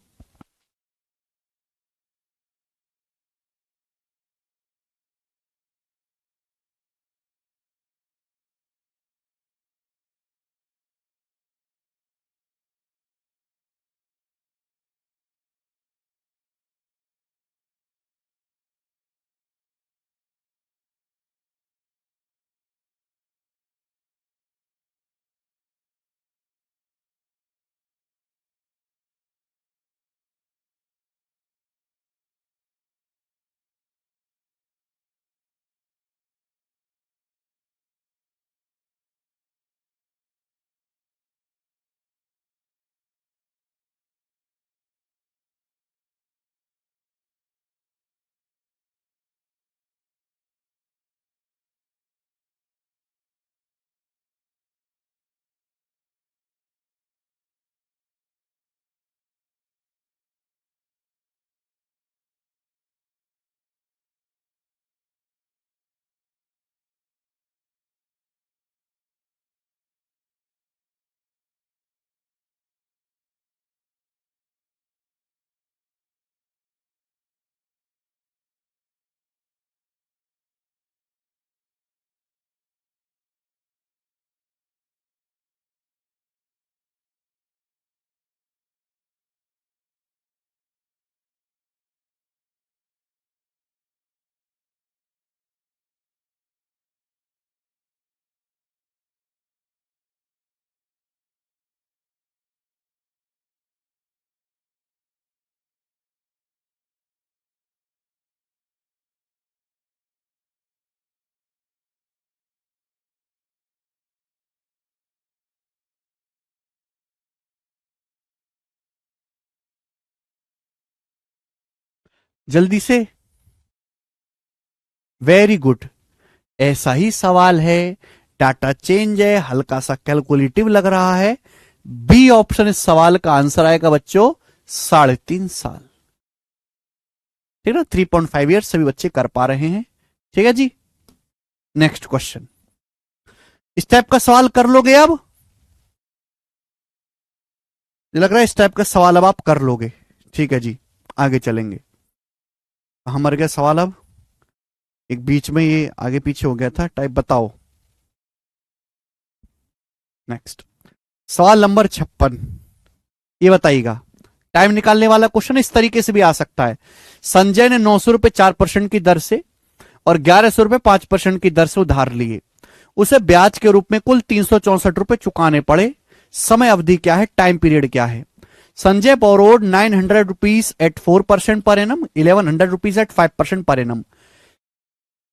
जल्दी से, वेरी गुड, ऐसा ही सवाल है, डाटा चेंज है, हल्का सा कैलकुलेटिव लग रहा है। बी ऑप्शन इस सवाल का आंसर आएगा बच्चों, 3.5 साल। ठीक है ना, 3.5 ईयर्स सभी बच्चे कर पा रहे हैं। ठीक है जी, नेक्स्ट क्वेश्चन, इस टाइप का सवाल कर लोगे अब, लग रहा है इस टाइप का सवाल अब आप कर लोगे। ठीक है जी, आगे चलेंगे। हमारे क्या सवाल, अब एक बीच में ये आगे पीछे हो गया था टाइप, बताओ नेक्स्ट। सवाल नंबर 56, ये बताइएगा, टाइम निकालने वाला क्वेश्चन इस तरीके से भी आ सकता है। संजय ने 900 रुपए 4% की दर से और 1100 रुपए 5% की दर से उधार लिए, उसे ब्याज के रूप में कुल 364 रुपए चुकाने पड़े। समय अवधि क्या है, टाइम पीरियड क्या है। Sanjay borrowed 900 rupees eight 4% per annum, 1100 rupees at 5% पर annum.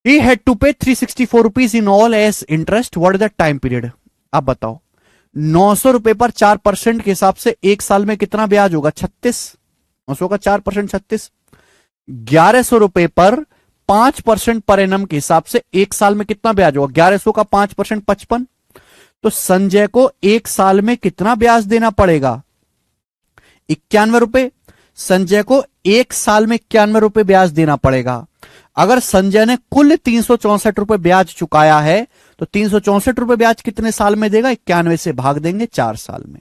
He had to pay 364 rupees in all as interest. What is the time period? आप बताओ, 900 रुपए पर 4% के हिसाब से एक साल में कितना ब्याज होगा? 36. 900 का 4% 36. 1100 रुपए पर 5% पर एनम के हिसाब से एक साल में कितना ब्याज होगा? 1100 का 5% 55. तो संजय को एक साल में कितना ब्याज देना पड़ेगा? 91 रुपए। संजय को एक साल में 91 रुपए ब्याज देना पड़ेगा। अगर संजय ने कुल 364 रुपए ब्याज चुकाया है तो 364 रुपए ब्याज कितने साल में देगा? 91 से भाग देंगे 4 साल में।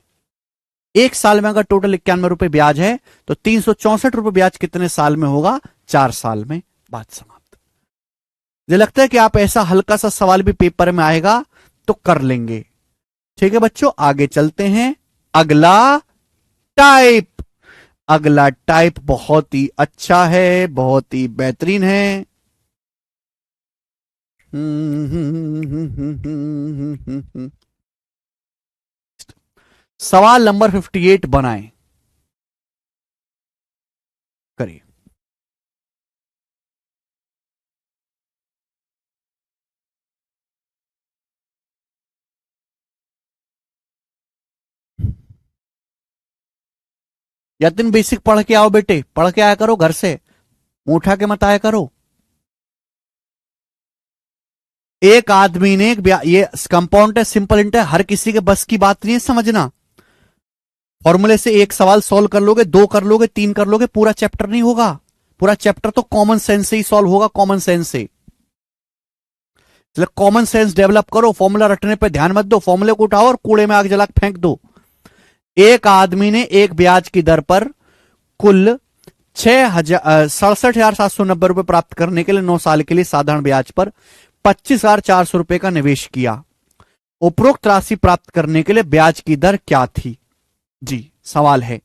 एक साल में अगर टोटल 91 रुपए ब्याज है तो 364 रुपए ब्याज कितने साल में होगा? 4 साल में। बात समाप्त। मुझे लगता है कि आप ऐसा हल्का सा सवाल भी पेपर में आएगा तो कर लेंगे। ठीक है बच्चों, आगे चलते हैं। अगला टाइप। अगला टाइप बहुत ही अच्छा है, बहुत ही बेहतरीन है। सवाल नंबर 58 बनाएं। करिए। या दिन बेसिक पढ़ के आओ बेटे, पढ़ के आया करो घर से, मुंह उठा के मत आया करो। एक आदमी ने ये कंपाउंड है, सिंपल इंट है, हर किसी के बस की बात नहीं है समझना। फॉर्मूले से एक सवाल सॉल्व कर लोगे, 2 कर लोगे, 3 कर लोगे, पूरा चैप्टर नहीं होगा। पूरा चैप्टर तो कॉमन सेंस से ही सॉल्व होगा, कॉमन सेंस से। कॉमन सेंस डेवलप करो, फॉर्मूला रटने पे ध्यान मत दो, फॉर्मूले को उठाओ और कूड़े में आग जला फेंक दो। एक आदमी ने एक ब्याज की दर पर कुल 67,790 रुपए प्राप्त करने के लिए 9 साल के लिए साधारण ब्याज पर 25,400 रुपए का निवेश किया। उपरोक्त राशि प्राप्त करने के लिए ब्याज की दर क्या थी? जी सवाल है।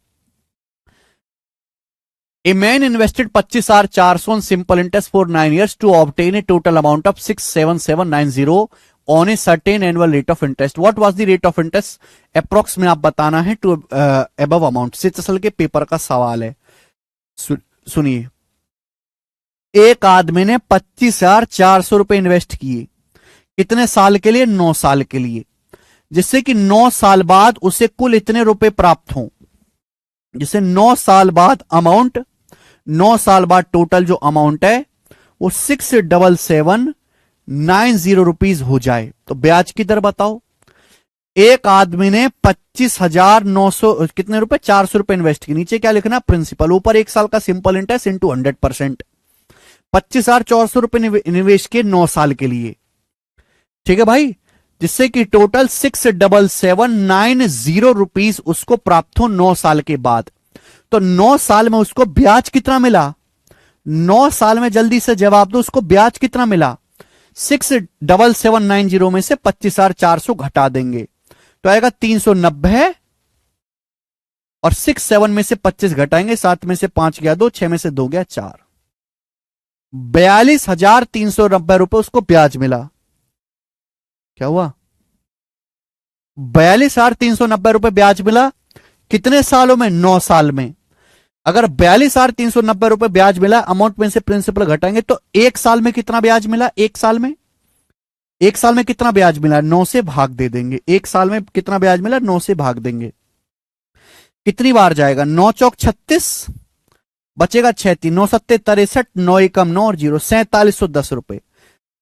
A man invested 25,400 on simple interest for 9 years to obtain a total amount of 67790 on a certain annual rate of interest. What was the rate of interest approx में आप बताना है टू अबव अमाउंट। सिचसल के पेपर का सवाल है, सुनिए। एक आदमी ने 25,400 रुपए इन्वेस्ट किए, कितने साल के लिए? 9 साल के लिए, जिससे कि 9 साल बाद उसे कुल इतने रुपए प्राप्त हों। जिसे 9 साल बाद अमाउंट, 9 साल बाद टोटल जो अमाउंट है वो 67790 रुपीज हो जाए। तो ब्याज की दर बताओ। एक आदमी ने 25,900 कितने रुपए? 400 रुपए इन्वेस्ट किए। नीचे क्या लिखना? प्रिंसिपल। ऊपर एक साल का सिंपल इंटरेस्ट इंटू 100%। 25,400 रुपए निवेश किए 9 साल के लिए, ठीक है भाई, जिससे कि टोटल 67790 रुपीज उसको प्राप्त हो 9 साल के बाद। तो 9 साल में उसको ब्याज कितना मिला? 9 साल में जल्दी से जवाब दो, उसको ब्याज कितना मिला? 67790 में से 25,400 घटा देंगे तो आएगा 390, और 67 में से 25 घटाएंगे, 7 में से 5 गया 2, 6 में से 2 गया 4, 42,390 रुपए उसको ब्याज मिला। क्या हुआ? 42,390 रुपए ब्याज मिला। कितने सालों में? 9 साल में। अगर 42,390 रुपए ब्याज मिला, अमाउंट में से प्रिंसिपल घटाएंगे तो एक साल में कितना ब्याज मिला? एक साल में कितना ब्याज मिला? 9 से भाग दे देंगे। एक साल में कितना ब्याज मिला? 9 से भाग देंगे। कितनी बार जाएगा? 9 चौक 36, बचेगा 6 3 9 7 63, 9 एकम 9 और 0, 4710 रुपए।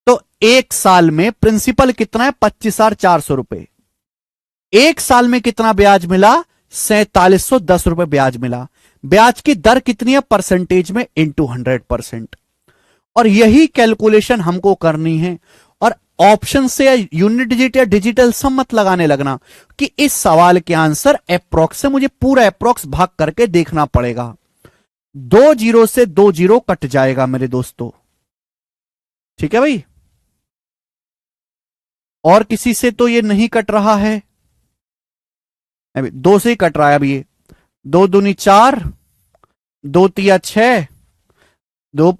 तो एक साल में प्रिंसिपल कितना है? 25,400 रुपए। एक साल में कितना ब्याज मिला? 4710 रुपए ब्याज मिला। ब्याज की दर कितनी है? परसेंटेज में इंटू 100%। और यही कैलकुलेशन हमको करनी है। और ऑप्शन से या यूनिट डिजिट या डिजिटल सम मत लगाने लगना कि इस सवाल के आंसर अप्रोक्स से मुझे पूरा अप्रोक्स भाग करके देखना पड़ेगा। 2 जीरो से 2 जीरो कट जाएगा मेरे दोस्तों, ठीक है भाई। और किसी से तो ये नहीं कट रहा है, अभी 2 से ही कट रहा है। अभी ये 2 दूनी 4, 2 तिया 6, 2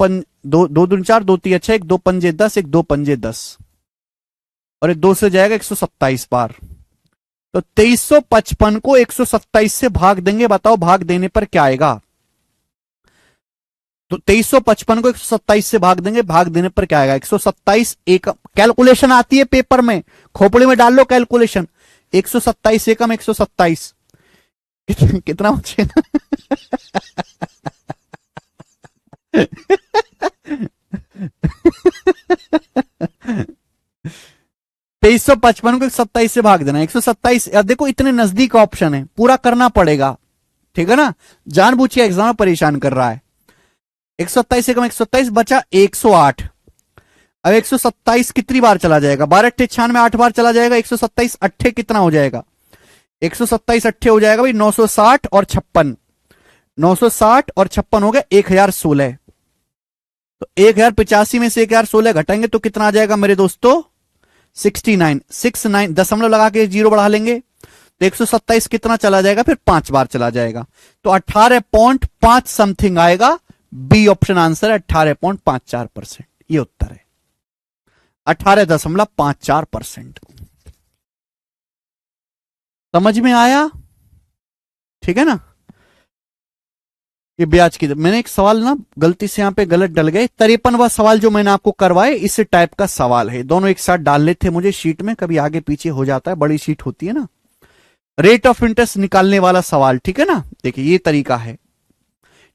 दूनी 4, 2 तिया 6, 1 2 पंजे 10, 1 2 पंजे 10, और ये 2 से जाएगा 127 बार। तो 2355 को 127 से भाग देंगे, बताओ भाग देने पर क्या आएगा? तो 2355 को 127 से भाग देंगे, भाग देने पर क्या आएगा? 127 एक, कैलकुलेशन आती है पेपर में, खोपड़ी में डाल लो कैलकुलेशन। 127 एकम 127 कितना बचेगा? 2355 को 127 से भाग देना, 127। देखो इतने नजदीक ऑप्शन है, पूरा करना पड़ेगा, ठीक है ना, जानबूझ के एग्जाम में परेशान कर रहा है। 127 से कम 127 बचा 108। अब 127 कितनी बार चला जाएगा, 12 अट्ठे 96, 8 बार चला जाएगा। 127 अट्ठे कितना हो जाएगा, 127 अट्ठे हो जाएगा भाई 960 और 56, 960 और 56 हो गया 1016। तो 1085 में से 1016 घटाएंगे तो कितना आ जाएगा मेरे दोस्तों, 69, दशमलव लगा के जीरो बढ़ा लेंगे तो 127 कितना चला जाएगा, फिर 5 बार चला जाएगा तो 18.5 समथिंग आएगा। बी ऑप्शन आंसर है 18.54%, ये उत्तर है 18.54%। समझ में आया, ठीक है ना। ये ब्याज की, मैंने एक सवाल ना गलती से यहां पे गलत डल गए, 53वां सवाल जो मैंने आपको करवाए इस टाइप का सवाल है, दोनों एक साथ डालने थे मुझे शीट में, कभी आगे पीछे हो जाता है, बड़ी शीट होती है ना। रेट ऑफ इंटरेस्ट निकालने वाला सवाल, ठीक है ना। देखिए ये तरीका है,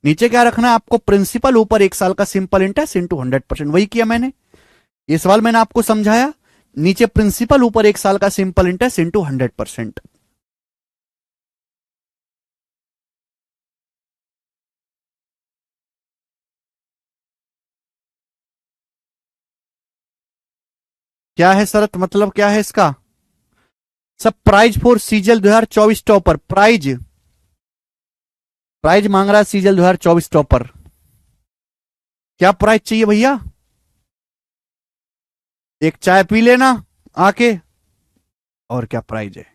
नीचे क्या रखना है आपको, प्रिंसिपल, ऊपर 1 साल का सिंपल इंटरेस्ट इंटू 100%, वही किया मैंने, ये सवाल मैंने आपको समझाया, नीचे प्रिंसिपल, ऊपर 1 साल का सिंपल इंटरेस्ट इंटू 100%। क्या है शरत, मतलब क्या है इसका, सब prize for CGL 2024 topper, prize prize मांग रहा है सीजल 2024 टॉपर, क्या प्राइज चाहिए भैया, एक चाय पी लेना आके, और क्या प्राइज है,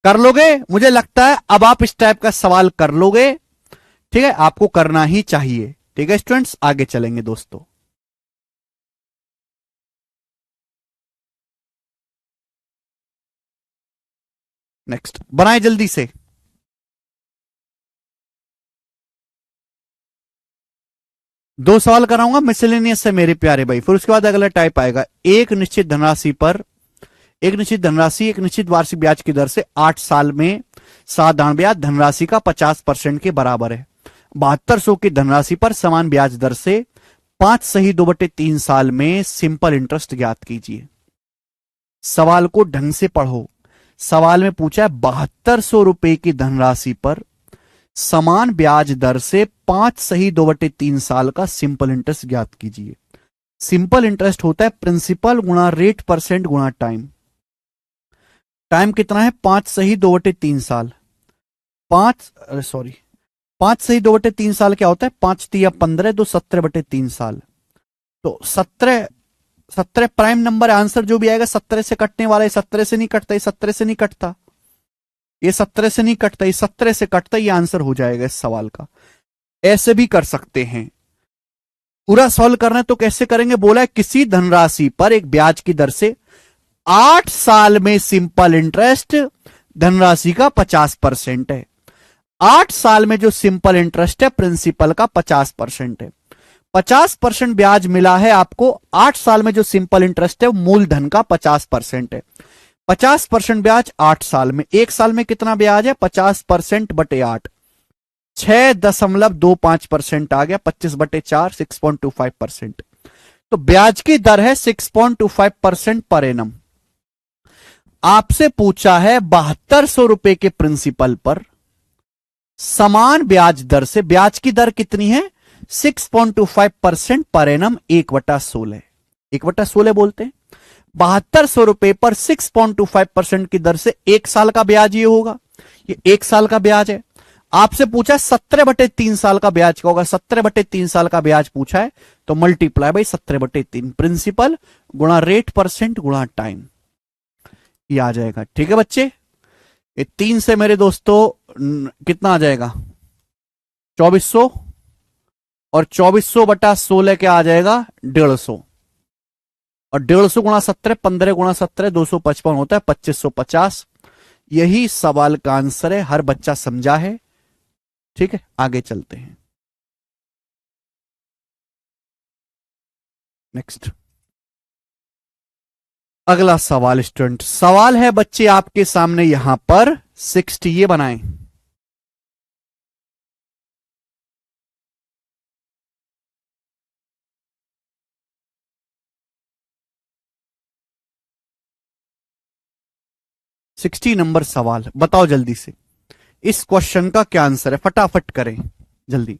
कर लोगे, मुझे लगता है अब आप इस टाइप का सवाल कर लोगे, ठीक है, आपको करना ही चाहिए, ठीक है स्टूडेंट्स, आगे चलेंगे दोस्तों। नेक्स्ट बनाए जल्दी से, 2 सवाल कराऊंगा मिसलेनियस से मेरे प्यारे भाई, फिर उसके बाद अगला टाइप आएगा, एक निश्चित धनराशि पर, एक निश्चित धनराशि एक निश्चित वार्षिक ब्याज की दर से 8 साल में साधारण ब्याज धनराशि का 50% के बराबर है। 7200 की धनराशि पर समान ब्याज दर से 5 सही 2/3 साल में सिंपल इंटरेस्ट ज्ञात कीजिए। सवाल को ढंग से पढ़ो, सवाल में पूछा है 7200 रुपए की धनराशि पर समान ब्याज दर से 5 सही 2/3 साल का सिंपल इंटरेस्ट ज्ञात कीजिए। सिंपल इंटरेस्ट होता है प्रिंसिपल गुणा रेट परसेंट गुणा टाइम। टाइम कितना है, 5 सही 2/3 साल, 5 सही 2/3 साल क्या होता है, 5 तिया 15, 2 17/3 साल, तो 17 प्राइम नंबर, आंसर जो भी आएगा 17 से कटने वाला है, 17 से नहीं कटता, ये 17 से नहीं कटता, ये 17 से नहीं कटता, ये 17 से कटता, ये आंसर हो जाएगा इस सवाल का। ऐसे भी कर सकते हैं, पूरा सॉल्व करना है तो कैसे करेंगे, बोला है किसी धनराशि पर एक ब्याज की दर से 8 साल में सिंपल इंटरेस्ट धनराशि का 50% है। 8 साल में जो सिंपल इंटरेस्ट है प्रिंसिपल का 50% है, 50% ब्याज मिला है आपको, 8 साल में जो सिंपल इंटरेस्ट है मूलधन का 50% है, 50% ब्याज 8 साल में, 1 साल में कितना ब्याज है, 50% बटे 8, 6.25% आ गया, 25/4 6.25%, तो ब्याज की दर है 6.25% पर एनम। आपसे पूछा है 7200 रुपए के प्रिंसिपल पर समान ब्याज दर से, ब्याज की दर कितनी है 6.25% पर एनम, 1/16, 1/16 बोलते हैं। 7200 रुपए पर 6.25% की दर से 1 साल का ब्याज ये होगा, ये 1 साल का ब्याज है। आपसे पूछा है 17/3 साल का ब्याज क्या होगा, 17/3 साल का ब्याज पूछा है तो मल्टीप्लाई बाई 17/3, प्रिंसिपल गुणा रेट परसेंट गुणा टाइम, ये आ जाएगा, ठीक है बच्चे। ये 3 से मेरे दोस्तों कितना आ जाएगा 2400, और 2400/16 क्या आ जाएगा 150, और 150 गुणा 17, 15 गुणा 17 255 होता है 2550। यही सवाल का आंसर है, हर बच्चा समझा है, ठीक है आगे चलते हैं। नेक्स्ट अगला सवाल स्टूडेंट, सवाल है बच्चे आपके सामने यहां पर 60, ये बनाएं, 60 नंबर सवाल, बताओ जल्दी से इस क्वेश्चन का क्या आंसर है, फटाफट करें जल्दी।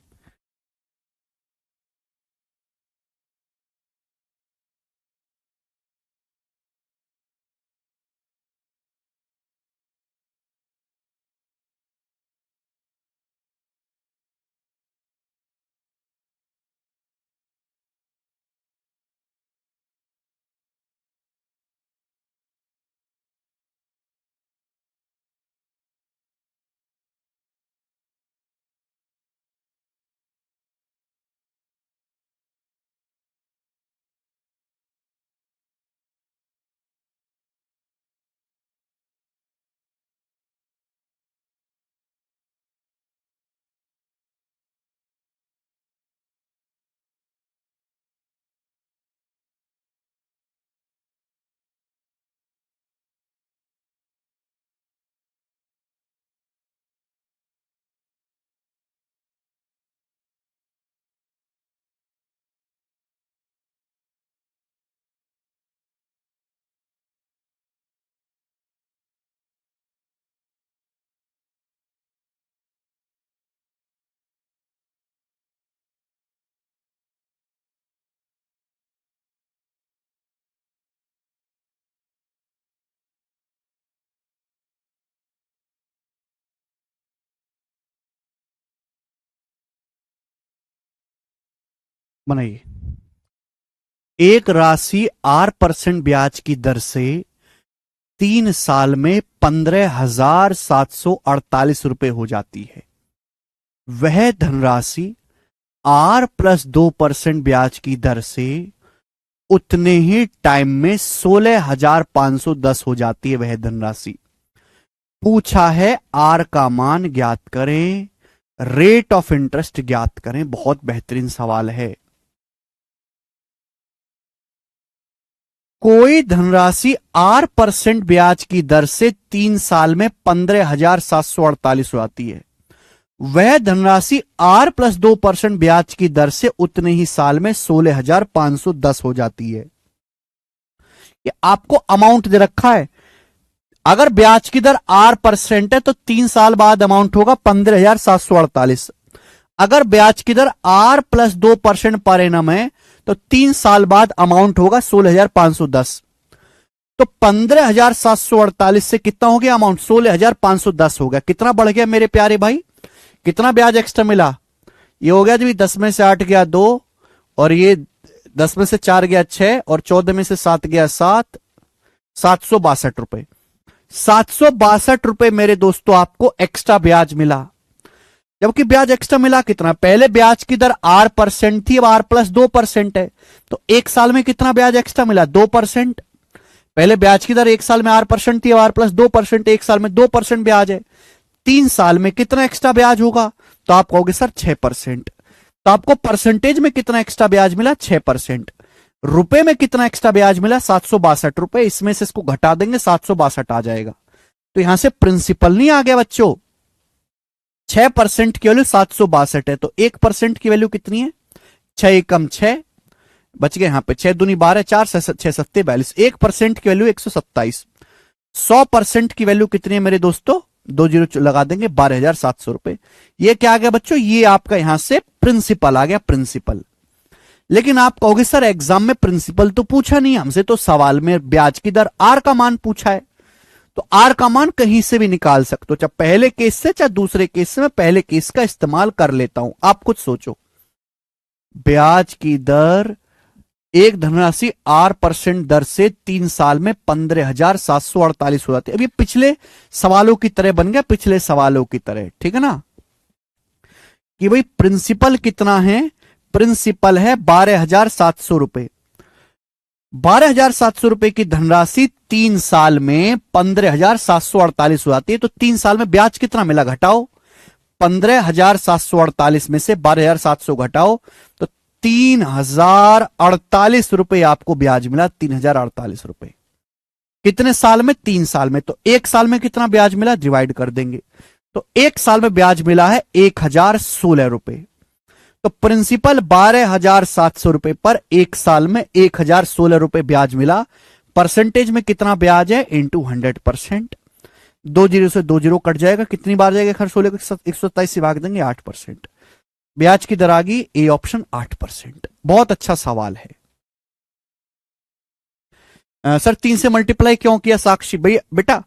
बनाइए। एक राशि 8% ब्याज की दर से 3 साल में 15,748 रुपए हो जाती है। वह धनराशि R+2% ब्याज की दर से उतने ही टाइम में 16,510 हो जाती है। वह धनराशि पूछा है आर का मान ज्ञात करें, रेट ऑफ इंटरेस्ट ज्ञात करें। बहुत बेहतरीन सवाल है। कोई धनराशि R% ब्याज की दर से 3 साल में 15,748 हो जाती है। वह धनराशि R+2% ब्याज की दर से उतने ही साल में 16,510 हो जाती है। ये आपको अमाउंट दे रखा है। अगर ब्याज की दर R% है तो 3 साल बाद अमाउंट होगा 15,748। अगर ब्याज की दर R+2% पर एनम है तो 3 साल बाद अमाउंट होगा 16,510। तो 15,748 से कितना हो गया अमाउंट, 16,510 हो गया। कितना बढ़ गया मेरे प्यारे भाई, कितना ब्याज एक्स्ट्रा मिला? ये हो गया जी 10 में से 8 गया 2, और ये 10 में से 4 गया 6, और 14 में से 7 गया 7, 762 रुपए। 762 रुपए मेरे दोस्तों आपको एक्स्ट्रा ब्याज मिला। जबकि ब्याज एक्स्ट्रा मिला कितना, पहले ब्याज की दर R% थी, अब R+2% है, तो 1 साल में कितना ब्याज एक्स्ट्रा मिला, 2%। पहले ब्याज की दर 1 साल में R% थी, अब R+2%, 1 साल में 2% ब्याज है। 3 साल में कितना एक्स्ट्रा ब्याज होगा, तो आप कहोगे सर 6%। तो आपको परसेंटेज में कितना एक्स्ट्रा ब्याज मिला, 6%। रुपए में कितना एक्स्ट्रा ब्याज मिला, 762 रुपए। इसमें से इसको घटा देंगे 762 आ जाएगा। तो यहां से प्रिंसिपल नहीं आ गया बच्चों। 6% की वैल्यू 762 है, तो 1% की वैल्यू कितनी है, 6 एकम 6 बच गए। यहां पे 6 दूनी 12, 4 6 सत्ते 42। 1% की वैल्यू 127। 100% की वैल्यू कितनी है मेरे दोस्तों, 2 जीरो लगा देंगे, 12,700 रुपए। ये क्या आ गया बच्चों, ये आपका यहां से प्रिंसिपल आ गया, प्रिंसिपल। लेकिन आप कहोगे सर एग्जाम में प्रिंसिपल तो पूछा नहीं हमसे, तो सवाल में ब्याज की दर आर का मान पूछा है। तो आर का मान कहीं से भी निकाल सकते हो, चाहे पहले केस से चाहे दूसरे केस से। मैं पहले केस का इस्तेमाल कर लेता हूं, आप खुद सोचो। ब्याज की दर एक धनराशि R% दर से 3 साल में 15,748 हो जाती है। अब ये पिछले सवालों की तरह बन गया, पिछले सवालों की तरह, ठीक है ना, कि भाई प्रिंसिपल कितना है, प्रिंसिपल है 12,700 रुपए। 12,700 रुपए की धनराशि 3 साल में 15,748 हो जाती है। तो 3 साल में ब्याज कितना मिला, घटाओ 15,748 में से 12,700 घटाओ, तो 3,048 रुपए आपको ब्याज मिला। 3,048 रुपए कितने साल में, 3 साल में। तो 1 साल में कितना ब्याज मिला, डिवाइड कर देंगे। तो 1 साल में ब्याज मिला है 1,016 रुपए। तो प्रिंसिपल 12,700 रुपए पर 1 साल में 1,016 रुपए ब्याज मिला। परसेंटेज में कितना ब्याज है, इंटू 100%। दो जीरो से दो जीरो कट जाएगा, कितनी बार जाएगा खर्च होले को 127 से भाग देंगे 8%। ब्याज की दर आ गई ए ऑप्शन 8%। बहुत अच्छा सवाल है। सर 3 से मल्टीप्लाई क्यों किया साक्षी भाई? बेटा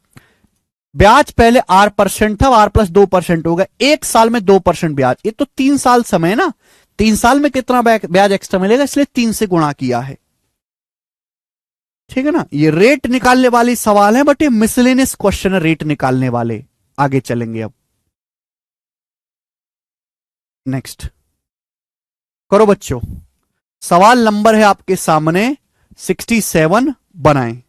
ब्याज पहले R% था, R+2% होगा, एक साल में 2% ब्याज, ये तो 3 साल समय है ना, 3 साल में कितना ब्याज एक्स्ट्रा मिलेगा, इसलिए 3 से गुणा किया है। ठीक है ना, ये रेट निकालने वाली सवाल है, बट ये मिसलेनियस क्वेश्चन है रेट निकालने वाले। आगे चलेंगे अब। नेक्स्ट करो बच्चों, सवाल नंबर है आपके सामने 67, बनाएं।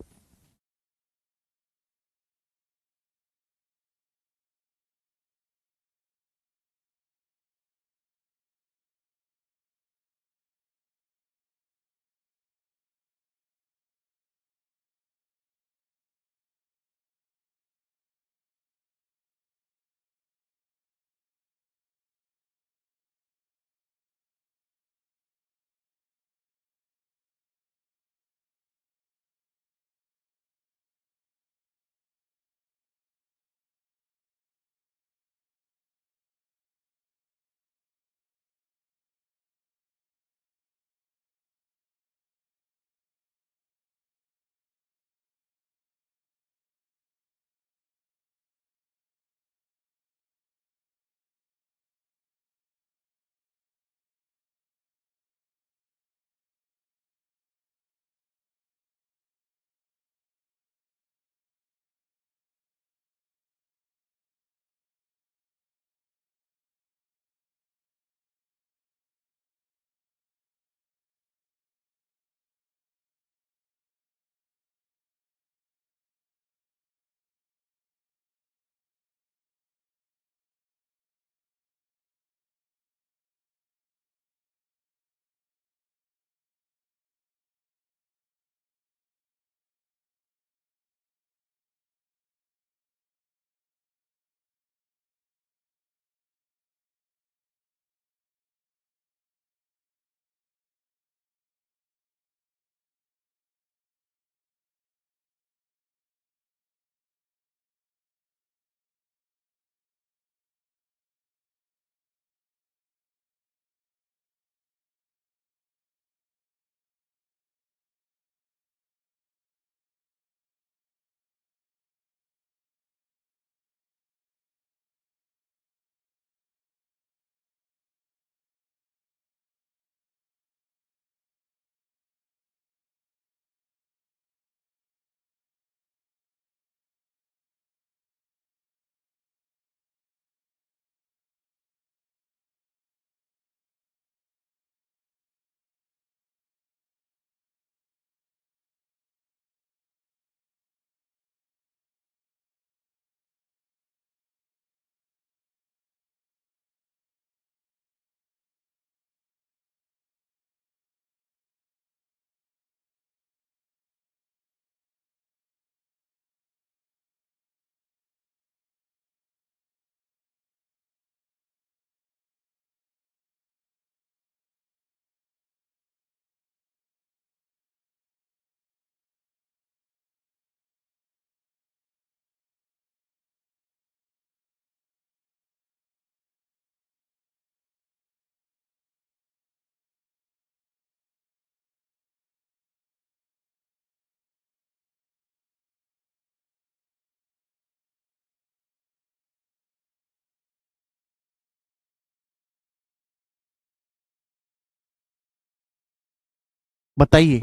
बताइए,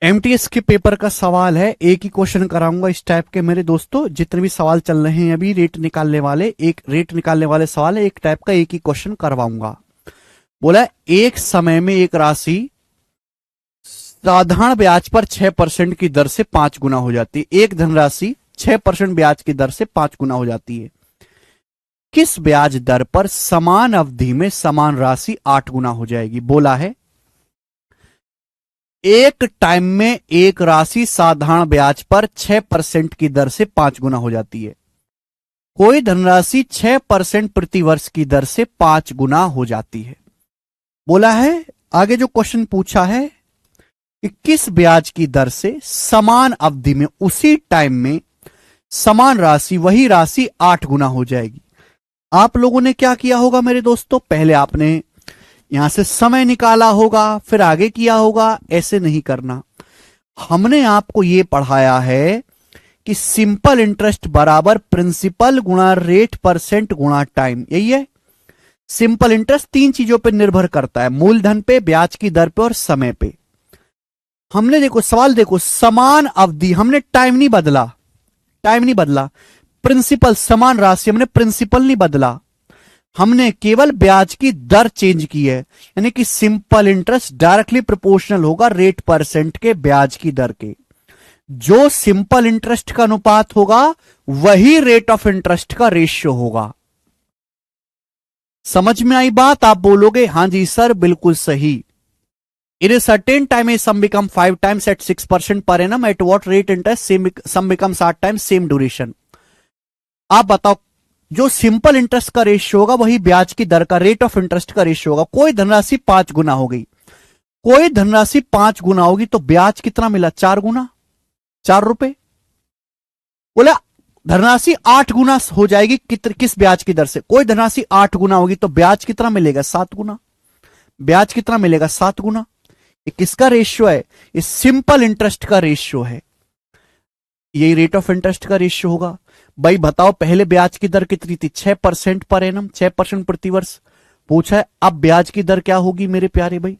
एमटीएस के पेपर का सवाल है, एक ही क्वेश्चन कराऊंगा इस टाइप के मेरे दोस्तों, जितने भी सवाल चल रहे हैं अभी रेट निकालने वाले, एक रेट निकालने वाले सवाल है, एक टाइप का एक ही क्वेश्चन करवाऊंगा। बोला एक समय में एक राशि साधारण ब्याज पर 6% की दर से 5 गुना हो जाती है। एक धनराशि 6% ब्याज की दर से 5 गुना हो जाती है। किस ब्याज दर पर समान अवधि में समान राशि 8 गुना हो जाएगी? बोला है एक टाइम में एक राशि साधारण ब्याज पर 6% की दर से 5 गुना हो जाती है। कोई धनराशि 6% प्रति वर्ष की दर से 5 गुना हो जाती है। बोला है आगे जो क्वेश्चन पूछा है कि किस ब्याज की दर से समान अवधि में उसी टाइम में समान राशि वही राशि 8 गुना हो जाएगी। आप लोगों ने क्या किया होगा मेरे दोस्तों, पहले आपने यहां से समय निकाला होगा, फिर आगे किया होगा। ऐसे नहीं करना। हमने आपको यह पढ़ाया है कि सिंपल इंटरेस्ट बराबर प्रिंसिपल गुणा रेट परसेंट गुणा टाइम, यही है। सिंपल इंटरेस्ट तीन चीजों पर निर्भर करता है, मूलधन पे, ब्याज की दर पे और समय पे। हमने देखो सवाल देखो, समान अवधि, हमने टाइम नहीं बदला, टाइम नहीं बदला। प्रिंसिपल समान राशि, हमने प्रिंसिपल नहीं बदला, हमने केवल ब्याज की दर चेंज की है। यानी कि सिंपल इंटरेस्ट डायरेक्टली प्रोपोर्शनल होगा रेट परसेंट के ब्याज की दर के। जो सिंपल इंटरेस्ट का अनुपात होगा वही रेट ऑफ इंटरेस्ट का रेशियो होगा। समझ में आई बात? आप बोलोगे हां जी सर बिल्कुल सही। In a certain time a sum become 5 times at 6% per annum, at what rate interest sum becomes 8 times same duration. आप बताओ, जो सिंपल इंटरेस्ट का रेशियो होगा वही ब्याज की दर का रेट ऑफ इंटरेस्ट का रेशियो होगा। कोई धनराशि 5 गुना हो गई, कोई धनराशि 5 गुना होगी तो ब्याज कितना मिला? 4 गुना, 4 रुपए। बोला धनराशि 8 गुना हो जाएगी किस ब्याज की दर से? कोई धनराशि 8 गुना होगी तो ब्याज कितना मिलेगा? 7 गुना। ब्याज कितना मिलेगा? 7 गुना। ये किसका रेशियो है? ये सिंपल इंटरेस्ट का रेशियो है। यही रेट ऑफ इंटरेस्ट का रेशियो होगा। भाई बताओ, पहले ब्याज की दर कितनी थी? 6% पर एनम, 6% प्रति वर्ष पूछा है। अब ब्याज की दर क्या होगी मेरे प्यारे भाई?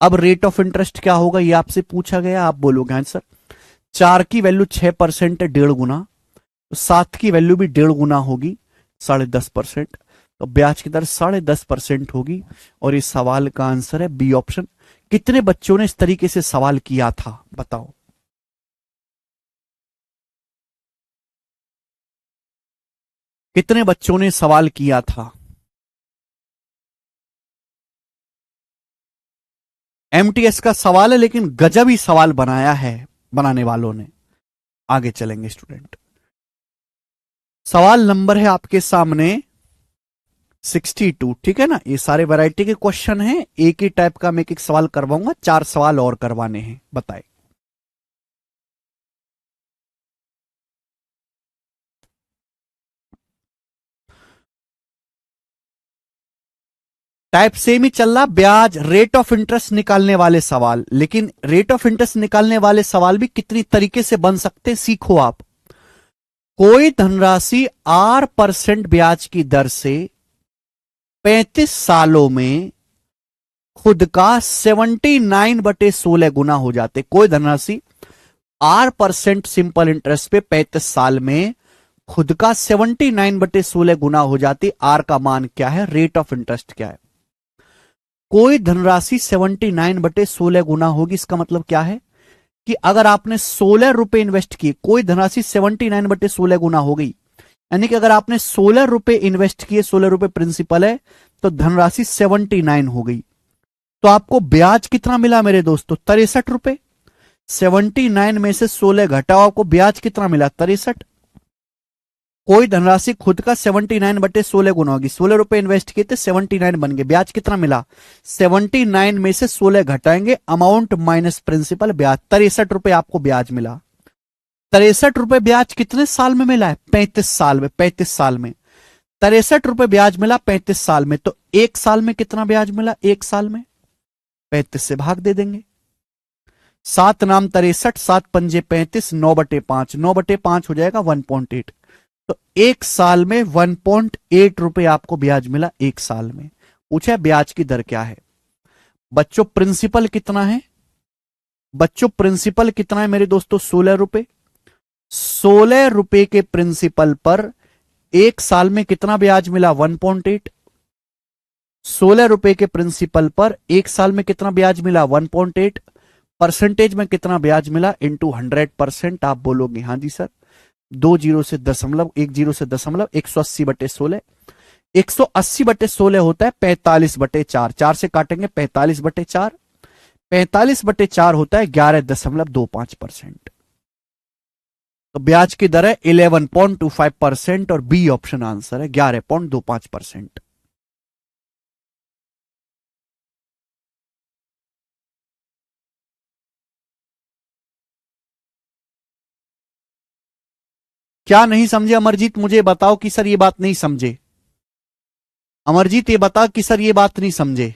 अब रेट ऑफ इंटरेस्ट क्या होगा ये आपसे पूछा गया, आप बोलोगे आंसर। 4 की वैल्यू 6% है, 1.5 गुना। तो 7 की वैल्यू भी 1.5 गुना होगी, 10.5%। तो ब्याज की दर 10.5% होगी। और इस सवाल का आंसर है बी ऑप्शन। कितने बच्चों ने इस तरीके से सवाल किया था बताओ? कितने बच्चों ने सवाल किया था? एमटीएस का सवाल है, लेकिन गजब ही सवाल बनाया है बनाने वालों ने। आगे चलेंगे स्टूडेंट। सवाल नंबर है आपके सामने 62, ठीक है ना? ये सारे वैरायटी के क्वेश्चन हैं, एक ही टाइप का मैं एक एक सवाल करवाऊंगा, 4 सवाल और करवाने हैं। बताए टाइप सेम ही चल रहा, ब्याज रेट ऑफ इंटरेस्ट निकालने वाले सवाल। लेकिन रेट ऑफ इंटरेस्ट निकालने वाले सवाल भी कितनी तरीके से बन सकते सीखो आप। कोई धनराशि R% ब्याज की दर से 35 सालों में खुद का 79/16 गुना हो जाते। कोई धनराशि R% सिंपल इंटरेस्ट पे 35 साल में खुद का 79/16 गुना हो जाती। आर का मान क्या है? रेट ऑफ इंटरेस्ट क्या है? कोई धनराशि 79/16 गुना होगी, इसका मतलब क्या है कि अगर आपने 16 रुपए इन्वेस्ट किए, कोई धनराशि 79/16 गुना हो गई। यानी कि अगर आपने 16 रुपए इन्वेस्ट किए, 16 रुपए प्रिंसिपल है, तो धनराशि 79 हो गई। तो आपको ब्याज कितना मिला मेरे दोस्तों? 63 रुपए। 79 में से 16 घटाओ, आपको ब्याज कितना मिला? 63। कोई धनराशि खुद का 79/16 गुना होगी। 16 रुपए इन्वेस्ट किए थे, 79 बन गए, ब्याज कितना मिला? 79 में से 16 घटाएंगे, अमाउंट माइनस प्रिंसिपल, ब्याज 63 रुपए आपको ब्याज मिला। 63 रुपए ब्याज कितने साल में मिला है? 35 साल में। 35 साल में 63 रुपए ब्याज मिला 35 साल में। तो 1 साल में कितना ब्याज मिला? 1 साल में 35 से भाग दे देंगे। 7 नाम 63, 7 पंजे 35, 9/5, 9/5 हो जाएगा 1.8। तो 1 साल में 1.8 रुपए आपको ब्याज मिला। 1 साल में पूछा ब्याज की दर क्या है? बच्चों प्रिंसिपल कितना है? बच्चों प्रिंसिपल कितना है मेरे दोस्तों? 16 रुपए। 16 रुपए के प्रिंसिपल पर 1 साल में कितना ब्याज मिला? 1.8। 16 रुपए के प्रिंसिपल पर 1 साल में कितना ब्याज मिला? 1.8। परसेंटेज में कितना ब्याज मिला? इंटू 100%। आप बोलोगे हाँ जी सर। 2 जीरो से दशमलव, 1 जीरो से दशमलव, 180/16। 180/16 होता है 45/4। 4 से काटेंगे 45/4। 45/4 होता है 11.25%। तो ब्याज की दर है 11.25% और बी ऑप्शन आंसर है 11.25%। क्या नहीं समझे अमरजीत? मुझे बताओ कि सर ये बात नहीं समझे। अमरजीत ये बता कि सर ये बात नहीं समझे।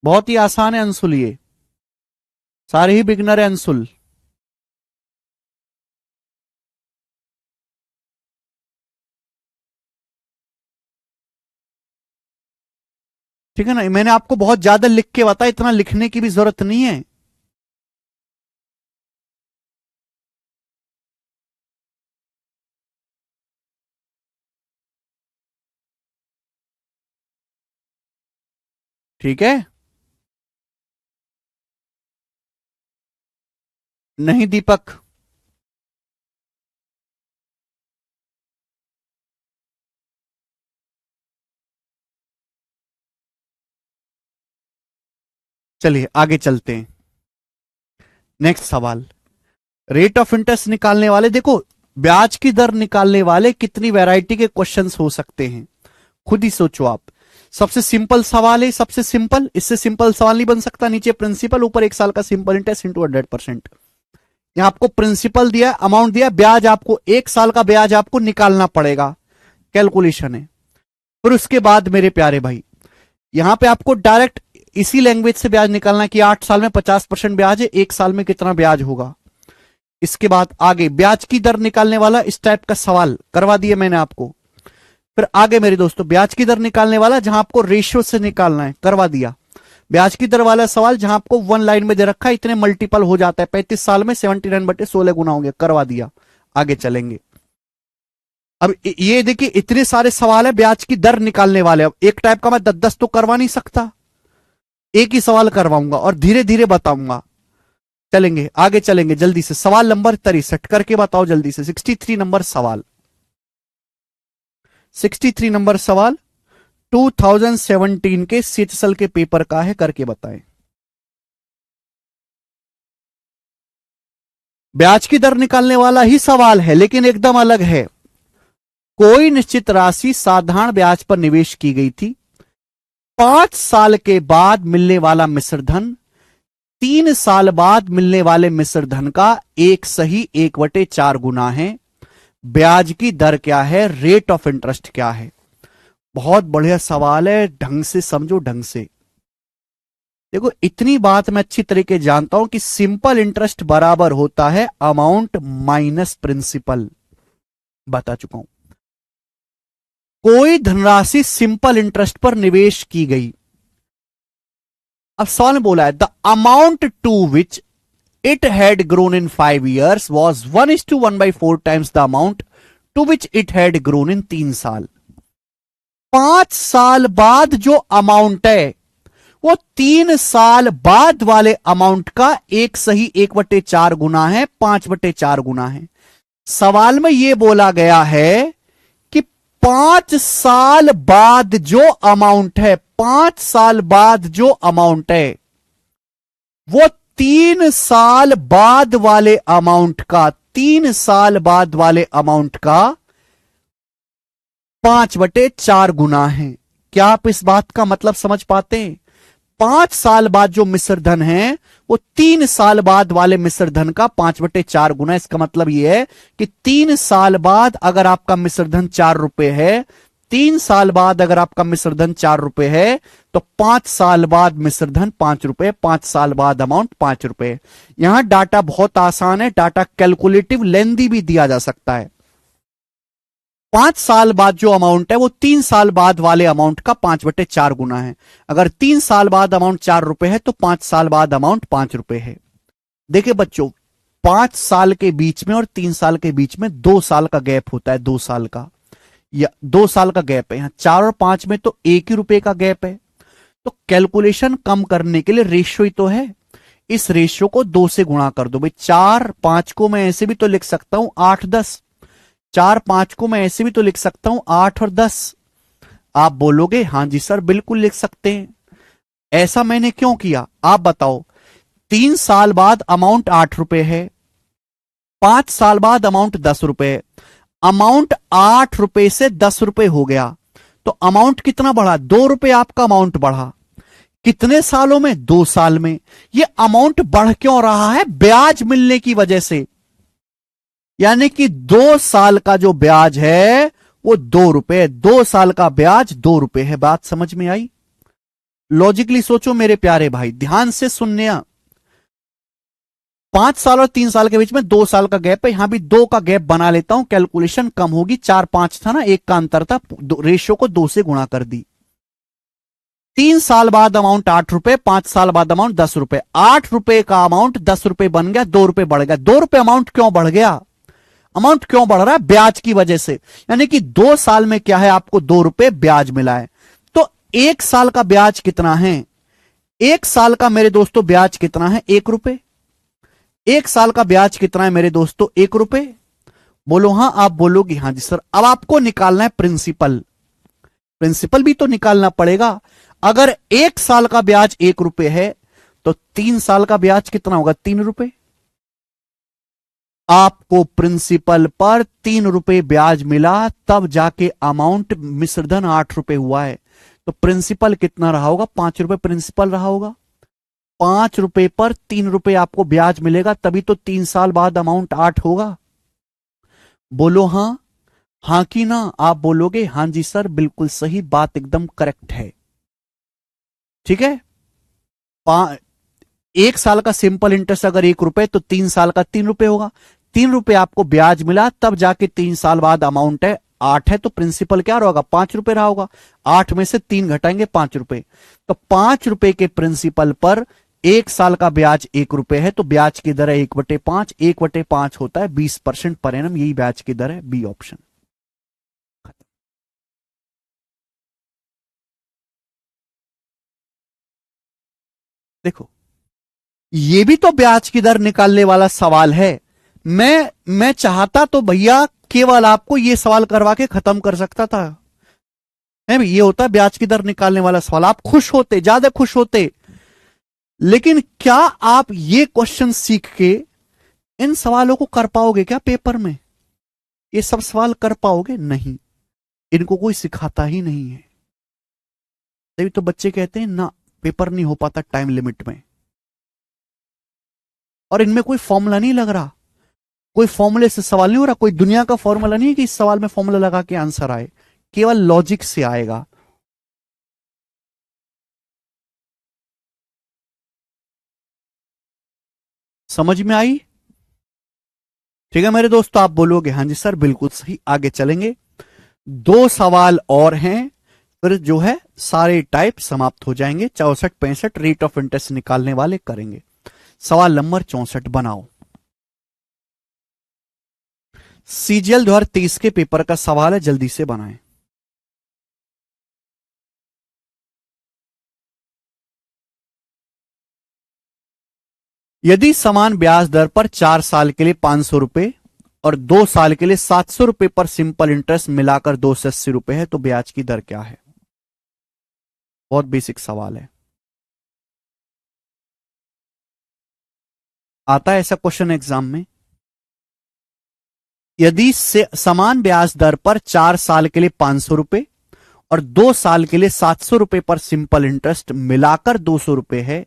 बहुत ही आसान है अंशुल, ये सारे ही बिगनर है अंशुल। ठीक है ना, मैंने आपको बहुत ज्यादा लिख के बताया, इतना लिखने की भी जरूरत नहीं है। ठीक है। नहीं दीपक, चलिए आगे चलते हैं। नेक्स्ट सवाल, रेट ऑफ इंटरेस्ट निकालने वाले, देखो ब्याज की दर निकालने वाले कितनी वैरायटी के क्वेश्चंस हो सकते हैं, खुद ही सोचो आप। सबसे सिंपल सवाल है, सबसे सिंपल, इससे सिंपल सवाल नहीं बन सकता। नीचे प्रिंसिपल, ऊपर 1 साल का सिंपल इंटरेस्ट इंटू 100%। यहां आपको प्रिंसिपल दिया, अमाउंट दिया, ब्याज आपको 1 साल का ब्याज आपको निकालना पड़ेगा, कैलकुलेशन है। फिर उसके बाद मेरे प्यारे भाई, यहां पे आपको डायरेक्ट इसी लैंग्वेज से ब्याज निकालना कि 8 साल में 50% ब्याज है, 1 साल में कितना ब्याज होगा। इसके बाद आगे ब्याज की दर निकालने वाला इस टाइप का सवाल करवा दिया मैंने आपको। फिर आगे मेरे दोस्तों ब्याज की दर निकालने वाला जहां आपको रेशियो से निकालना है, करवा दिया। ब्याज की दर वाला सवाल जहां आपको 1 लाइन में दे रखा है, इतने मल्टीपल हो जाता है 35 साल में 79/16 गुना हो गया, करवा दिया। आगे चलेंगे। अब ये देखिए इतने सारे सवाल है ब्याज की दर निकालने वाले। अब एक टाइप का मैं 10-10 तो करवा नहीं सकता, एक ही सवाल करवाऊंगा और धीरे धीरे बताऊंगा। चलेंगे आगे, चलेंगे जल्दी से। सवाल नंबर 63 करके बताओ जल्दी से। 63 नंबर सवाल, 63 नंबर सवाल 2017 के सीएचएसएल के पेपर का है, करके बताएं। ब्याज की दर निकालने वाला ही सवाल है लेकिन एकदम अलग है। कोई निश्चित राशि साधारण ब्याज पर निवेश की गई थी, 5 साल के बाद मिलने वाला मिश्र धन 3 साल बाद मिलने वाले मिश्र धन का 1/4 गुना है। ब्याज की दर क्या है, रेट ऑफ इंटरेस्ट क्या है। बहुत बढ़िया सवाल है, ढंग से समझो, ढंग से देखो। इतनी बात मैं अच्छी तरीके जानता हूं कि सिंपल इंटरेस्ट बराबर होता है अमाउंट माइनस प्रिंसिपल, बता चुका हूं। कोई धनराशि सिंपल इंटरेस्ट पर निवेश की गई। अब सवाल में बोला है the amount to which it had grown in 5 years was 1:1/4 times the amount to which it had grown in 3 साल। 5 साल बाद जो अमाउंट है वो 3 साल बाद वाले अमाउंट का 1/1/4 गुना है, 5/4 गुना है। सवाल में यह बोला गया है कि 5 साल बाद जो अमाउंट है, 5 साल बाद जो अमाउंट है वो 3 साल बाद वाले अमाउंट का, 3 साल बाद वाले अमाउंट का 5/4 गुना है। क्या आप इस बात का मतलब समझ पाते हैं? 5 साल बाद जो मिश्र धन है वो 3 साल बाद वाले मिश्र धन का 5/4 गुना। इसका मतलब यह है कि 3 साल बाद अगर आपका मिश्र धन 4 रुपए है, 3 साल बाद अगर आपका मिश्र धन 4 रुपए है तो 5 साल बाद मिश्र धन 5 रुपए, 5 साल बाद अमाउंट 5 रुपए। यहां डाटा बहुत आसान है, डाटा कैलकुलेटिव लेंदी भी दिया जा सकता है। 5 साल बाद जो अमाउंट है वो 3 साल बाद वाले अमाउंट का 5/4 गुना है। अगर 3 साल बाद अमाउंट 4 रुपए है तो 5 साल बाद अमाउंट 5 रुपए है। देखिए बच्चों, 5 साल के बीच में और 3 साल के बीच में 2 साल का गैप होता है, 2 साल का, या 2 साल का गैप है। यहां 4 और 5 में तो 1 ही रुपए का गैप है। तो कैलकुलेशन कम करने के लिए रेशियो ही तो है, इस रेशियो को 2 से गुणा कर दो भाई। 4-5 को मैं ऐसे भी तो लिख सकता हूं 8-10, 4-5 को मैं ऐसे भी तो लिख सकता हूं 8 और 10। आप बोलोगे हां जी सर बिल्कुल लिख सकते हैं। ऐसा मैंने क्यों किया आप बताओ। 3 साल बाद अमाउंट 8 रुपए है, 5 साल बाद अमाउंट 10 रुपए है। अमाउंट 8 रुपए से 10 रुपए हो गया तो अमाउंट कितना बढ़ा, 2 रुपए आपका अमाउंट बढ़ा। कितने सालों में? 2 साल में। ये अमाउंट बढ़ क्यों रहा है? ब्याज मिलने की वजह से। यानी कि 2 साल का जो ब्याज है वो 2 रुपए, 2 साल का ब्याज 2 रुपए है। बात समझ में आई? लॉजिकली सोचो मेरे प्यारे भाई, ध्यान से सुनने। 5 साल और 3 साल के बीच में 2 साल का गैप है, यहां भी 2 का गैप बना लेता हूं, कैलकुलेशन कम होगी। 4-5 था ना, 1 का अंतर था, रेशियो को 2 से गुणा कर दी। 3 साल बाद अमाउंट 8 रुपए, 5 साल बाद अमाउंट 10 रुपए। 8 रुपए का अमाउंट 10 रुपए बन गया, 2 रुपए बढ़ गया। 2 रुपए अमाउंट क्यों बढ़ गया? अमाउंट क्यों बढ़ रहा है? ब्याज की वजह से। यानी कि 2 साल में क्या है, आपको 2 रुपए ब्याज मिला है। तो 1 साल का ब्याज कितना है? 1 साल का मेरे दोस्तों ब्याज कितना है? 1 रुपए। 1 साल का ब्याज कितना है मेरे दोस्तों? 1 रुपए। बोलो हां, आप बोलोगे हां जी सर। अब आपको निकालना है प्रिंसिपल। प्रिंसिपल भी तो निकालना पड़ेगा। अगर 1 साल का ब्याज 1 रुपए है तो 3 साल का ब्याज कितना होगा? 3 रुपए। आपको प्रिंसिपल पर 3 रुपए ब्याज मिला, तब जाके अमाउंट मिश्रधन 8 रुपए हुआ है। तो प्रिंसिपल कितना रहा होगा? 5 रुपए प्रिंसिपल रहा होगा। 5 रुपए पर 3 रुपए आपको ब्याज मिलेगा, तभी तो 3 साल बाद अमाउंट 8 होगा। बोलो हां, हां कि ना? आप बोलोगे हां जी सर, बिल्कुल सही बात, एकदम करेक्ट है। ठीक है। 1 साल का सिंपल इंटरेस्ट अगर 1 रुपए, तो 3 साल का 3 रुपए होगा। 3 रुपए आपको ब्याज मिला, तब जाके 3 साल बाद अमाउंट है 8 है, तो प्रिंसिपल क्या रहा होगा? 5 रुपए रहा होगा। 8 में से 3 घटाएंगे, 5 रुपए। तो 5 रुपए के प्रिंसिपल पर 1 साल का ब्याज 1 रुपए है, तो ब्याज की दर है 1/5। 1/5 होता है 20% पर एनम, यही ब्याज की दर है। B option. देखो, ये भी तो ब्याज की दर निकालने वाला सवाल है। मैं चाहता तो भैया केवल आपको ये सवाल करवा के खत्म कर सकता था। नहीं भाई, ये होता है ब्याज की दर निकालने वाला सवाल, आप खुश होते, ज्यादा खुश होते। लेकिन क्या आप ये क्वेश्चन सीख के इन सवालों को कर पाओगे क्या पेपर में? ये सब सवाल कर पाओगे? नहीं, इनको कोई सिखाता ही नहीं है। तभी तो बच्चे कहते हैं ना, पेपर नहीं हो पाता टाइम लिमिट में। और इनमें कोई फॉर्मूला नहीं लग रहा, कोई फॉर्मूले से सवाल नहीं हो रहा, कोई दुनिया का फॉर्मूला नहीं है कि इस सवाल में फॉर्मूला लगा के आंसर आए, केवल लॉजिक से आएगा। समझ में आई? ठीक है मेरे दोस्तों, आप बोलोगे हां जी सर, बिल्कुल सही। आगे चलेंगे, 2 सवाल और हैं, फिर जो है सारे टाइप समाप्त हो जाएंगे। 64-65 रेट ऑफ इंटरेस्ट निकालने वाले करेंगे। सवाल नंबर 64 बनाओ। सीजीएल 2023 के पेपर का सवाल है, जल्दी से बनाएं। यदि समान ब्याज दर पर 4 साल के लिए 500 रुपए और 2 साल के लिए 700 रुपए पर सिंपल इंटरेस्ट मिलाकर 280 रुपए है, तो ब्याज की दर क्या है? बहुत बेसिक सवाल है, आता है ऐसा क्वेश्चन एग्जाम में। यदि से समान ब्याज दर पर 4 साल के लिए 500 रुपए और 2 साल के लिए 700 रुपए पर सिंपल इंटरेस्ट मिलाकर 200 रुपए है,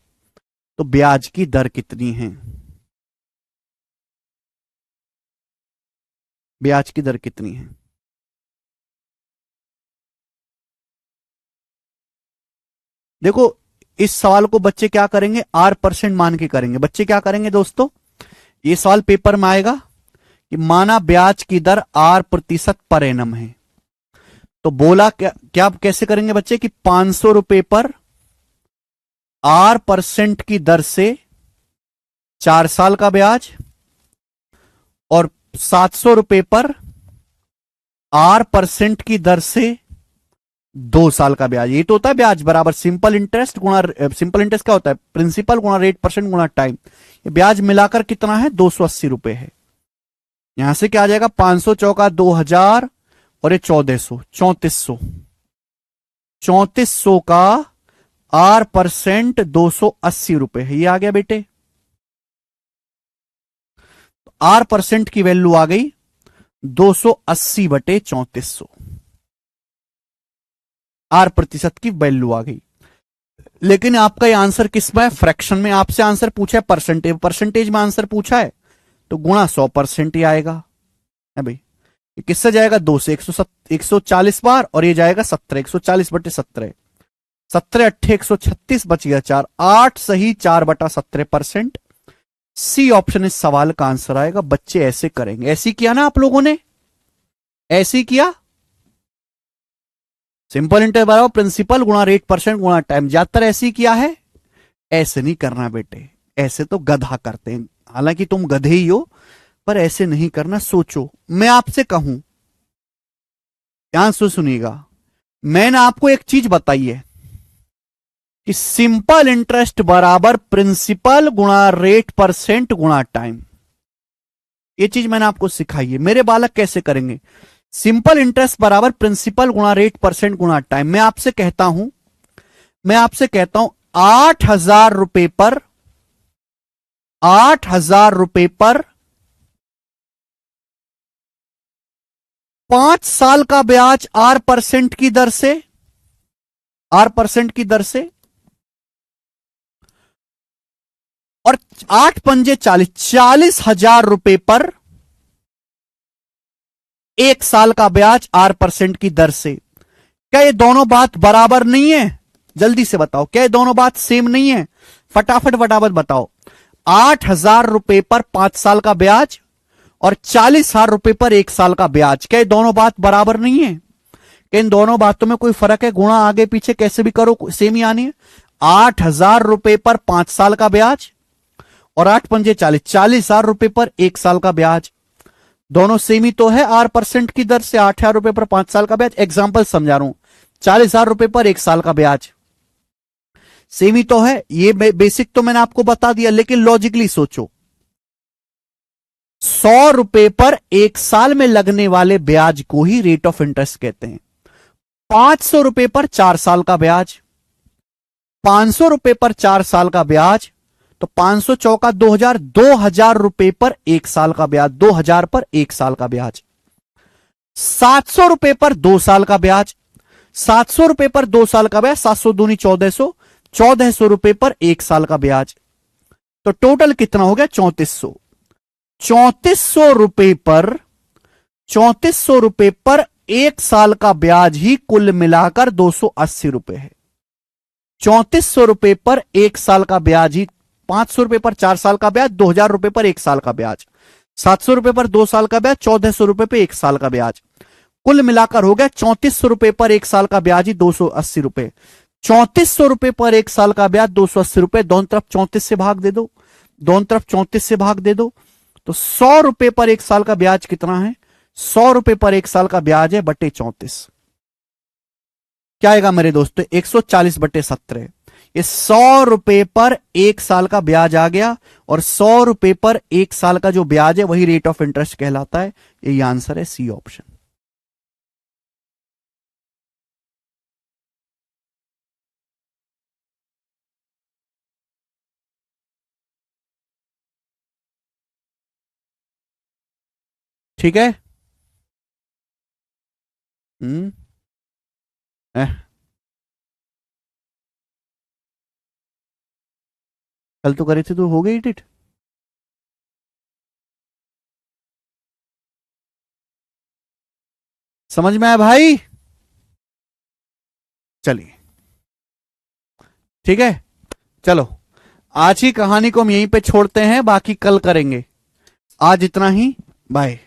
तो ब्याज की दर कितनी है? ब्याज की दर कितनी है? देखो, इस सवाल को बच्चे क्या करेंगे? R% मान के करेंगे। बच्चे क्या करेंगे दोस्तों? ये सवाल पेपर में आएगा कि माना ब्याज की दर R% पर एनम है, तो बोला क्या क्या कैसे करेंगे बच्चे कि 500 रुपए पर R% की दर से 4 साल का ब्याज और 700 रुपए पर R% की दर से 2 साल का ब्याज। ये तो होता है ब्याज बराबर सिंपल इंटरेस्ट गुणा, सिंपल इंटरेस्ट क्या होता है? प्रिंसिपल गुणा रेट परसेंट गुणा टाइम। ये ब्याज मिलाकर कितना है? 280 रुपए है। यहां से क्या आ जाएगा? 500 चौका 2000 और ये 1400, 3400। 3400 का R% 280 रुपए है, ये आ गया बेटे। R% की वैल्यू आ गई 280/3400। R% की वैल्यू आ गई। लेकिन आपका ये आंसर किस में है? फ्रैक्शन में। आपसे आंसर पूछा है परसेंटेज, परसेंटेज में आंसर पूछा है तो गुणा 100% ही आएगा है भाई। ये किससे जाएगा? 2 से 140 बार, और ये जाएगा 17, 140/17, 17 अट्ठे 136, बच गया 4, 8 सही 4/17%। सी ऑप्शन इस सवाल का आंसर आएगा। बच्चे ऐसे करेंगे, ऐसी किया ना आप लोगों ने, ऐसी किया। सिंपल इंटरवल बराबर प्रिंसिपल गुणा रेट परसेंट गुणा टाइम, ज्यादातर ऐसे ही किया है। ऐसे नहीं करना बेटे, ऐसे तो गधा करते हैं, हालांकि तुम गधे ही हो, पर ऐसे नहीं करना। सोचो, मैं आपसे कहूं, ध्यान से सुनिएगा, मैंने आपको एक चीज बताई है कि सिंपल इंटरेस्ट बराबर प्रिंसिपल गुणा रेट परसेंट गुणा टाइम। ये चीज मैंने आपको सिखाई है। मेरे बालक कैसे करेंगे? सिंपल इंटरेस्ट बराबर प्रिंसिपल गुणा रेट परसेंट गुणा टाइम। मैं आपसे कहता हूं 8,000 रुपए पर 5 साल का ब्याज R% की दर से, R% की दर से, और 8 पंजे 40,000 रुपए पर 1 साल का ब्याज R% की दर से। क्या ये दोनों बात बराबर नहीं है? जल्दी से बताओ, क्या ये दोनों बात सेम नहीं है? फटाफट बताओ। 8,000 रुपए पर 5 साल का ब्याज और 40,000 रुपए पर 1 साल का ब्याज, क्या ये दोनों बात बराबर नहीं है? क्या इन दोनों बातों में कोई फर्क है? गुणा आगे पीछे कैसे भी करो सेम ही आनी है। 8,000 रुपए पर 5 साल का ब्याज और 8 पंजे 40,000 रुपए पर 1 साल का ब्याज, दोनों सेम ही तो है। R% की दर से 8,000 रुपए पर 5 साल का ब्याज। एग्जाम्पल समझा रहा हूं, 40,000 रुपए पर 1 साल का ब्याज, सेम ही तो है। ये बेसिक तो मैंने आपको बता दिया, लेकिन लॉजिकली सोचो, 100 रुपए पर 1 साल में लगने वाले ब्याज को ही रेट ऑफ इंटरेस्ट कहते हैं। 500 रुपए पर 4 साल का ब्याज, 500 रुपए पर 4 साल का ब्याज, तो 500 चौका 2,000, 2,000 रुपए पर 1 साल का ब्याज, 2,000 पर 1 साल का ब्याज। 700 रुपए पर 2 साल का ब्याज, 700 रुपए पर 2 साल का ब्याज, 700 दूनी 1400, 1400 रुपए पर 1 साल का ब्याज, तो टोटल कितना हो गया? 3400। 3400 रुपए पर 3400 रुपए पर 1 साल का ब्याज ही कुल मिलाकर 280 रुपए है। 3400 रुपए पर 1 साल का ब्याज ही, 500 रुपए पर 4 साल का ब्याज, 2,000 रुपए पर 1 साल का ब्याज, 700 रुपए पर 2 साल का ब्याज, 1400 रुपए पर 1 साल का ब्याज, कुल मिलाकर हो गया 3400 रुपए पर 1 साल का ब्याज ही 280 रुपए। 3400 रुपए पर 1 साल का ब्याज 280 रुपए, दोनों तरफ 34 से भाग दे दो, दोनों तरफ 34 से भाग दे दो, तो 100 रुपए पर 1 साल का ब्याज कितना है? 100 रुपए पर 1 साल का ब्याज है बटे 34, क्या आएगा मेरे दोस्तों? 140/17। ये 100 रुपए पर 1 साल का ब्याज आ गया, और 100 रुपए पर 1 साल का जो ब्याज है वही रेट ऑफ इंटरेस्ट कहलाता है। यही आंसर है, सी ऑप्शन। ठीक है। हम्म कल तो करी थी तो हो गई एडिट। समझ में आया भाई? चलिए ठीक है, चलो आज की कहानी को हम यहीं पे छोड़ते हैं, बाकी कल करेंगे। आज इतना ही, बाय।